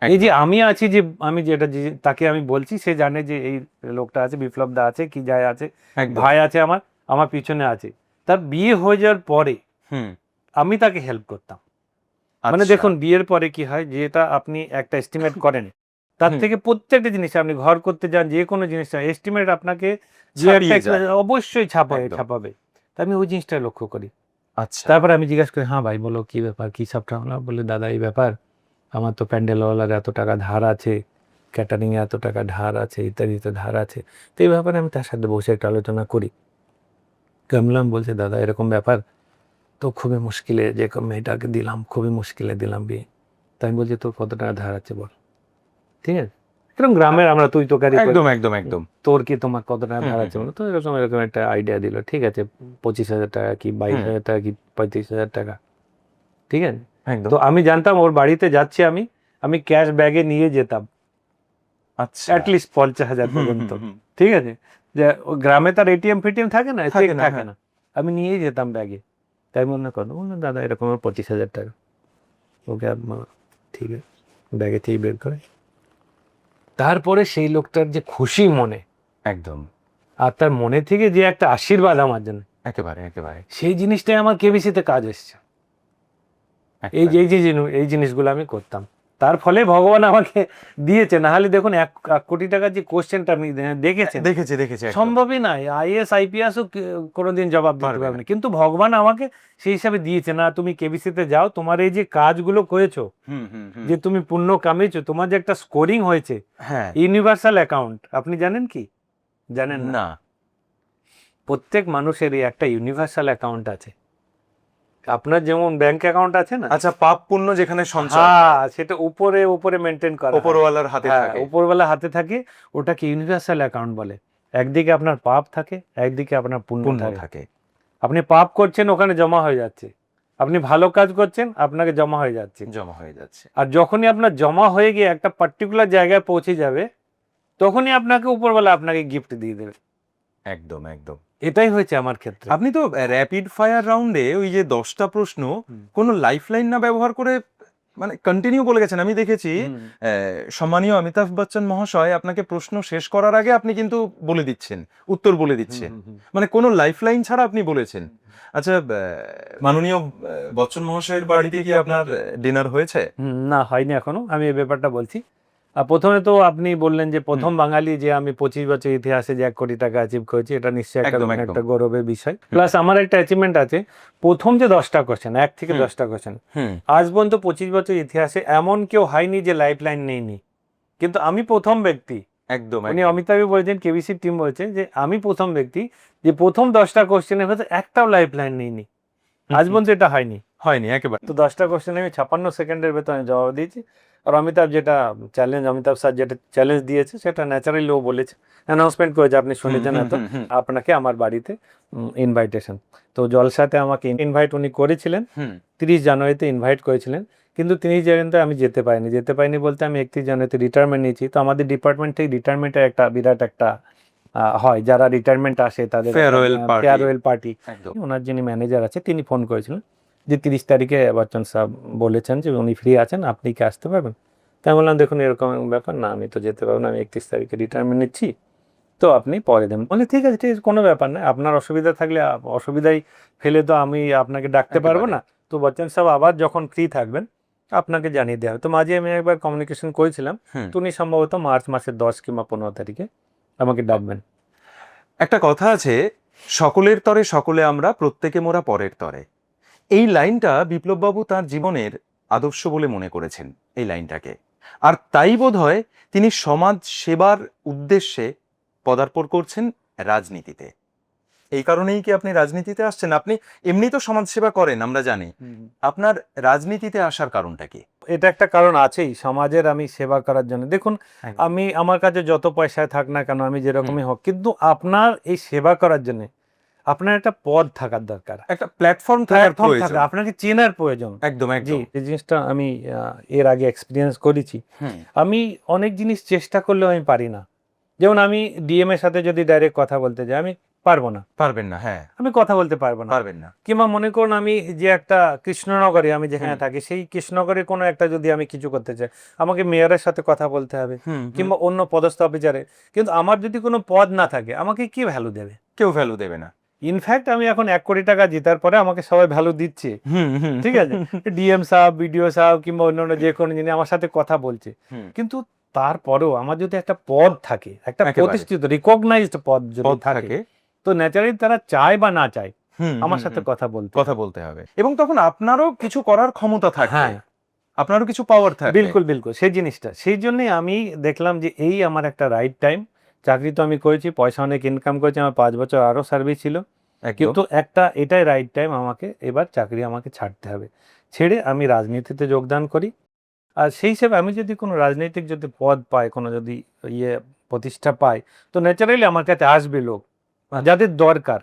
এই একদম। যে আমি আছি, যে আমি যেটা তাকে আমি বলছি, সে জানে যে এই লোকটা আছে, বিপ্লব দা আছে, কি যায় আছে, একদম। ভাই আছে আমার পিছনে আছে। তার বিয়ে হয়ে যাওয়ার পরে হুম। আমি তাকে হেল্প করতাম। মানে আচ্ছা। দেখুন বিয়ের পরে কি হয়, যেটা আপনি একটা এস্টিমেট করেন, তার হুম। থেকে প্রত্যেকটা জিনিস, আপনি ঘর করতে যান, যে কোনো জিনিসটা এস্টিমেট আপনাকে যে ছাপিয়ে একটা যায়। অবশ্যই একদম। ছাপাবে। তা আমি ওই জিনিসটা লক্ষ্য করি। আচ্ছা। তারপরে আমি জিজ্ঞাসা করি, হ্যাঁ ভাই বলো কি ব্যাপার, কি সব ঝামেলা? বলে দাদা এই ব্যাপার, আমার তো প্যান্ডেলওয়ালার এত টাকা ধার আছে, ক্যাটারিং এ এত টাকা ধার আছে, ইত্যাদিতে ধার আছে। তো এই ব্যাপারে আমি তার সাথে বসে একটা আলোচনা করি। কামলাম বলছে দাদা এরকম ব্যাপার, তো খুবই মুশকিলে, যে মেয়েটাকে দিলাম খুবই মুশকিলে দিলাম বিয়ে। তাই আমি বলছি তোর কত টাকা ধার আছে বল, ঠিক আছে? এরকম গ্রামের আমরা তুই তোকারি করি, একদম, একদম, একদম। তোর কি তোমার কত টাকা হুম, ধার হুম, আছে হুম। বলো? তো এরকম এরকম একটা আইডিয়া দিল, ঠিক আছে 25,000 টাকা কি 22,000 টাকা কি 35,000 টাকা, ঠিক আছে? একদম। তো আমি জানতাম ওর বাড়িতে যাচ্ছি, আমি ক্যাশ ব্যাগে নিয়ে যেতাম আচ্ছা। অ্যাটলিস্ট 50,000 হুম, হুম, পর্যন্ত, হুম। ঠিক আছে? যে ও গ্রামে তার এটিএম ফেটিএম থাকে না, চেক থাকে না, থাকে হ্যাঁ। না, আমি নিয়েই যেতাম ব্যাগে। তাই মনে করো, বললাম দাদা এরকম আমার 25,000 টাকা, ওকে ঠিক আছে, ব্যাগে থেকে বের করে। তারপরে সেই লোকটার যে খুশি মনে, একদম। আর তার মনে থেকে যে একটা আশীর্বাদ আমার জন্য, একেবারে, একেবারে। সেই জিনিসটাই আমার কেবিসিতে কাজ এসছে। এই একেবারে। যে এই জিনিসগুলো আমি করতাম। তার ফলে ভগবান আমাকে দিয়েছে, না হলে দেখুন 1 কোটি টাকার যে কোশ্চেনটা আপনি দেখেছেন, দেখেছি একদম। সম্ভবই নাই। আইএস আইপিএসও কোনোদিন জবাব দিতে পারবে পারবে না। না, কিন্তু ভগবান আমাকে সেই হিসাবে দিয়েছে, না তুমি কেবিসিতে যাও, তোমার এই যে কাজগুলো করেছো, যে তুমি পুণ্য কামিয়েছো, তোমার যে একটা স্কোরিং হয়েছে, হ্যাঁ, ইউনিভার্সাল অ্যাকাউন্ট, আপনি জানেন কি? জানেন না? না, প্রত্যেক মানুষেরই একটা ইউনিভার্সাল অ্যাকাউন্ট আছে। আপনার যেমন ব্যাংক অ্যাকাউন্ট আছে না, আচ্ছা, পাপ পুণ্য যেখানে সঞ্চয় হ্যাঁ, সেটা উপরে উপরে মেনটেন করা হয়। উপরওয়ালার হাতে হ্যাঁ, থাকে। উপরওয়ালা হাতে থাকে, ওটাকে ইউনিভার্সাল অ্যাকাউন্ট বলে। একদিকে আপনার পাপ থাকে, একদিকে আপনার পুণ্য পুণ্য থাকে। থাকে। আপনি পাপ করছেন, ওখানে জমা হয়ে যাচ্ছে। আপনি ভালো কাজ করছেন, আপনাকে জমা হয়ে যাচ্ছে। জমা হয়ে যাচ্ছে। আর যখনই আপনার জমা হয়ে গিয়ে একটা পার্টিকুলার জায়গায় পৌঁছে যাবে, তখনই আপনাকে উপরওয়ালা আপনাকে গিফট দিয়ে দেবে। একদম একদম। এটাই হয়েছে আমার ক্ষেত্রে। আপনি তো র্যাপিড ফায়ার রাউন্ডে ওই যে 10টা প্রশ্ন কোনো লাইফলাইন না ব্যবহার করে মানে কন্টিনিউ বলে গেছেন। আমি দেখেছি সম্মানীয় অমিতাভ বচ্চন মহাশয় আপনাকে প্রশ্ন শেষ করার আগে আপনি কিন্তু বলে দিচ্ছেন, উত্তর বলে দিচ্ছেন, মানে কোনো লাইফলাইন ছাড়া আপনি বলেছেন। আচ্ছা, মাননীয় বচ্চন মহাশয়ের বাড়িতে কি আপনার ডিনার হয়েছে? না, হয়নি এখনো। আমি এই ব্যাপারটা বলছি। প্রথমে তো আপনি বললেন যে প্রথম বাঙালি যে আমি 25 বছর ইতিহাসে যে 1 কোটি টাকা অ্যাচিভ করেছি, এটা নিশ্চয়ই একদম, একদম। একটা গৌরবের বিষয়। প্লাস আমার একটা অ্যাচিভমেন্ট আছে, প্রথম যে 10টা কোশ্চেন, 1 থেকে 10টা কোশ্চেন, আজ পর্যন্ত 25 বছর ইতিহাসে এমন কেউ হয়নি যে লাইফ লাইন নেইনি, কিন্তু আমি প্রথম ব্যক্তি। একদম। উনি অমিতাভই বলেছেন, কেবিসি টিম বলছে যে আমি প্রথম ব্যক্তি যে প্রথম 10টা কোশ্চেনের ভেতরে একটাও লাইফ লাইন নেইনি। আজ পর্যন্ত এটা হয়নি একেবারে। তো 10টা কোশ্চেনে আমি 56 সেকেন্ডের ভেতরে আমি জবাব দিয়েছি। আর অমিতাভ স্যার যেটা চ্যালেঞ্জ দিয়েছে, সেটা ন্যাচারালি ও বলেছে, অ্যানাউন্সমেন্ট করেছে, আপনি শুনেছেন হয়তো, আপনাকে আমার বাড়িতে ইনভাইটেশন। তো জলসাতে আমাকে ইনভাইট উনি করেছিলেন, 30 জানুয়ারিতে ইনভাইট করেছিলেন, কিন্তু 30 জানুয়ারিতে আমি যেতে পারিনি বলতে আমি 31 জানুয়ারিতে রিটায়ারমেন্ট নিয়েছি। তো আমাদের ডিপার্টমেন্ট থেকে রিটায়ারমেন্টের একটা বিরাট একটা হয়, যারা রিটায়ারমেন্ট আসে তাদের ফেয়ারওয়েল পার্টি। ওনার যিনি ম্যানেজার আছে, তিনি ফোন করেছিলেন যে 30 তারিখে বচ্চন সাহেব বলেছেন যে উনি ফ্রি আছেন, আপনি কি আসতে পারবেন? তাই বললাম, দেখুন এরকম ব্যাপার না, আমি তো যেতে পারবো না, আমি 31 তারিখে রিটায়ারমেন্ট নিচ্ছি, তো আপনি পরে দেবেন। বলে ঠিক আছে, কোনো ব্যাপার না, আপনার অসুবিধা থাকলে অসুবিধায় ফেলে তো আমি আপনাকে ডাকতে পারবো না। তো বচ্চন সাহেব আবার যখন ফ্রি থাকবেন আপনাকে জানিয়ে দেওয়া হবে। তো মাঝে আমি একবার কমিউনিকেশন করেছিলাম, তো উনি সম্ভবত মার্চ মাসের 10 কিংবা 15 তারিখে আমাকে ডাকবেন। একটা কথা আছে, সকলের তরে সকলে আমরা, প্রত্যেকে মোরা পরের তরে। এই লাইনটা বিপ্লববাবু তার জীবনের আদর্শ বলে মনে করেছেন এই লাইনটাকে, আর তাই বোধহয় তিনি সমাজ সেবার উদ্দেশ্যে পদার্পণ করছেন রাজনীতিতে। এই কারণেই কি আপনি রাজনীতিতে আসছেন? আপনি এমনি তো সমাজ সেবা করেন, আমরা জানি, আপনার রাজনীতিতে আসার কারণটা কি? এটা একটা কারণ আছেই, সমাজের আমি সেবা করার জন্য। দেখুন, আমি আমার কাছে যত পয়সায় থাক না কেন, আমি যেরকমই হোক, কিন্তু আপনার এই সেবা করার জন্য আপনার একটা পদ থাকার দরকার, একটা প্ল্যাটফর্ম থাকার প্রয়োজন, আপনাকে চেনার প্রয়োজন। একদম জি, এই জিনিসটা আমি এর আগে এক্সপিরিয়েন্স করেছি। আমি অনেক জিনিস চেষ্টা করলেও আমি পারি না। যেমন আমি ডিএম এর সাথে যদি ডাইরেক্ট কথা বলতে যাই, আমি পারবেন না। হ্যাঁ, আমি কথা বলতে পারবেন না। কিংবা মনে করুন আমি যে একটা কৃষ্ণনগরে, আমি যেখানে থাকি, সেই কৃষ্ণনগরের কোনো একটা যদি আমি কিছু করতে চাই, আমাকে মেয়রের সাথে কথা বলতে হবে, কিংবা অন্য পদস্থ অফিসারে। কিন্তু আমার যদি কোনো পদ না থাকে, আমাকে কি ভ্যালু দেবে? কেউ ভ্যালু দেবে না। ইনফ্যাক্ট আমি এখন 1 কোটি টাকা জেতার পরে আমাকে সবাই ভ্যালু দিচ্ছে, ঠিক আছে, ডিএম সাহেব, বিডিও সাহেব কিংবা অন্যান্য যে কোনো জিনিস আমার সাথে কথা বলছে। কিন্তু তারপরেও আমার যদি একটা পদ থাকে, একটা প্রতিষ্ঠিত রিকগনাইজড পদ যদি থাকে, তো ন্যাচারালি তারা চায় বা না চায় আমার সাথে কথা বলতে হবে, এবং তখন আপনারও কিছু করার ক্ষমতা থাকে। হ্যাঁ, আপনারও কিছু পাওয়ার থাকে। বিলকুল সেই জিনিসটা। সেই জন্যই আমি দেখলাম যে এই আমার একটা রাইট টাইম। চাকরি তো আমি করেছি, পয়সা অনেক ইনকাম করেছি, আমার 5 বছর আরো সার্ভিস ছিল, কিন্তু এটাই রাইট টাইম, আমাকে এবার চাকরি আমাকে ছাড়তে হবে, ছেড়ে আমি রাজনীতিতে যোগদান করি। আর সেই হিসেবে আমি যদি কোনো রাজনৈতিক যদি পদ পাই, কোনো যদি প্রতিষ্ঠা পাই, তো ন্যাচারালি আমার কাছে আসবে লোক যাদের দরকার,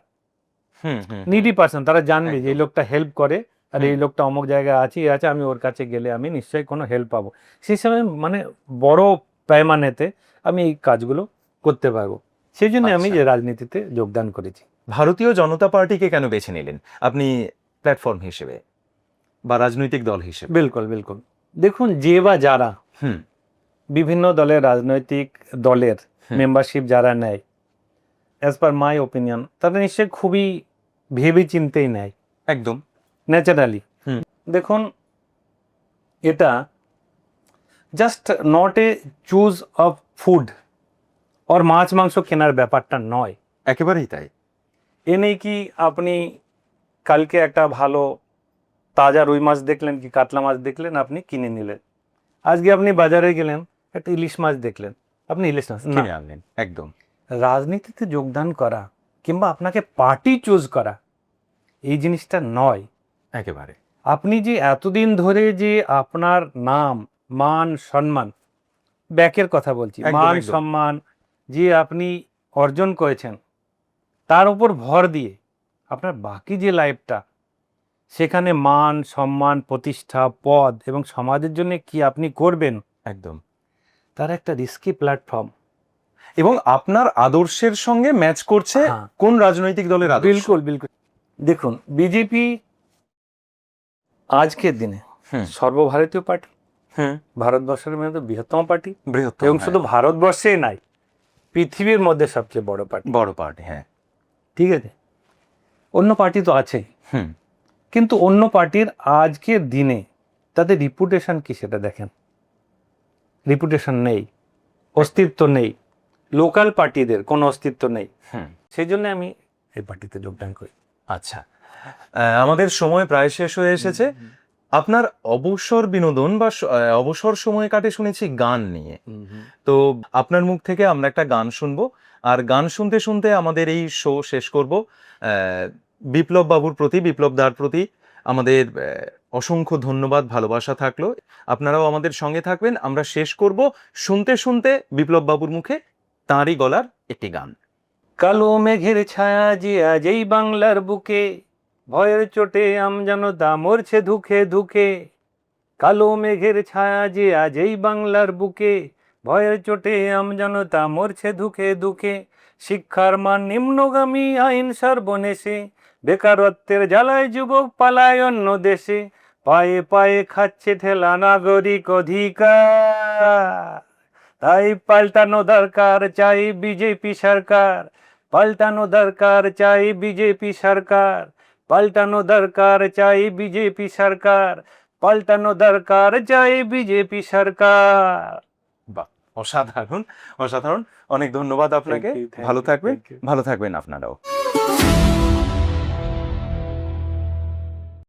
নিডি পার্সন, তারা জানবে যে এই লোকটা হেল্প করে, আর এই লোকটা অমুক জায়গায় আছে, আমি ওর কাছে গেলে আমি নিশ্চয়ই কোনো হেল্প পাবো। সেই সময় মানে বড় पैमानेতে আমি এই কাজগুলো করতে পারবো। সেই জন্য আমি যে রাজনীতিতে যোগদান করেছি। ভারতীয় জনতা পার্টিকে কেন বেছে নিলেন আপনি প্ল্যাটফর্ম হিসেবে বা রাজনৈতিক দল হিসেবে? বিলকুল দেখুন, যে বা যারা বিভিন্ন দলের রাজনৈতিক দলের মেম্বারশিপ যারা নেয়, অ্যাজ পার মাই ওপিনিয়ন, তারা নিশ্চয়ই খুবই ভেবে চিন্তেই নেয়, একদম ন্যাচারালি। দেখুন, এটা just not a choose of food or মাছ মাংস কেনার ব্যাপারটা নয়। একেবারেই তাই। এ নেই কি আপনি কালকে একটা ভালো তাজা রুই মাছ দেখলেন কি কাতলা মাছ দেখলেন, আপনি কিনে নিলেন। আজকে আপনি বাজারে গেলেন, একটা ইলিশ মাছ দেখলেন, আপনি ইলিশ মাছ না। কিনে আনলেন, একদম। রাজনীতিতে যোগদান করা কিংবা আপনাকে পার্টি চুজ করা এই জিনিসটা নয়। একেবারে। আপনি যে এতদিন ধরে যে আপনার নাম, মান, সম্মান, ব্যাকের কথা বলছি, একদম, মান একদম। সম্মান যে আপনি অর্জন করেছেন, তার উপর ভর দিয়ে আপনার বাকি যে লাইফটা, সেখানে মান সম্মান প্রতিষ্ঠা পদ এবং সমাজের জন্য কি আপনি করবেন, একদম। তার একটা রিস্কি প্ল্যাটফর্ম। এবং আপনার আদর্শের সঙ্গে ম্যাচ করছে হ্যাঁ। কোন রাজনৈতিক দলের আদর্শ। বিলকুল বিলকুল। দেখুন, বিজেপি আজকের দিনে হুম। সর্বভারতীয় পার্টি, হুম। ভারতবর্ষের মধ্যে বৃহত্তম পার্টি, বৃহত্তম, এবং হ্যাঁ। শুধু ভারতবর্ষেই নাই, পৃথিবীর মধ্যে সবচেয়ে বড় পার্টি। বড় পার্টি, হ্যাঁ। ঠিক আছে, অন্য পার্টি তো আছে, হুম। কিন্তু অন্য পার্টির আজকের দিনে তাদের রিপুটেশন কি সেটা দেখেন। রিপুটেশন নেই, অস্তিত্ব নেই, লোকাল পার্টিদের কোনো অস্তিত্ব নেই। হুম। সেই জন্য আমি এই পার্টিতে যোগদান করি। আচ্ছা, আমাদের সময় প্রায় শেষ হয়ে এসেছে। আপনার অবসর বিনোদন বা অবসর সময় কাটে শুনেছি গান নিয়ে। তো আপনার মুখ থেকে আমরা একটা গান শুনবো, আর গান শুনতে শুনতে আমাদের এই শো শেষ করব। বিপ্লব বাবুর প্রতি, বিপ্লব দার প্রতি আমাদের অসংখ্য ধন্যবাদ, ভালোবাসা থাকলো। আপনারাও আমাদের সঙ্গে থাকবেন। আমরা শেষ করব শুনতে শুনতে বিপ্লব বাবুর মুখে তাঁরই গলার একটি গান। কালো মেঘের ছায়া যে আজ এই বাংলার বুকে, ভয়ের চোটে আমজনতা মরছে ধুকে ধুকে। কালো মেঘের ছায়া যে আজ এই বাংলার বুকে, ভয়ের চোটে আমজনতা মরছে ধুকে ধুকে। শিক্ষার মান নিম্নগামী, আইন সর্বনেশে, বেকারত্বের জ্বালায় যুবক পালায় অন্য দেশে। পায়ে পায়ে খাচ্ছে ঠেলা নাগরিক অধিকার। তাই পাল্টানো দরকার, চাই বিজেপি সরকার। পাল্টানো দরকার, চাই বিজেপি সরকার। পাল্টানো দরকার, চাই বিজেপি সরকার। পাল্টানো দরকার, চাই বিজেপি সরকার। বাহ, অসাধারণ, অসাধারণ। অনেক ধন্যবাদ আপনাকে। Thank you, thank ভালো you, থাকবেন, thank you. ভালো থাকবেন আপনারাও।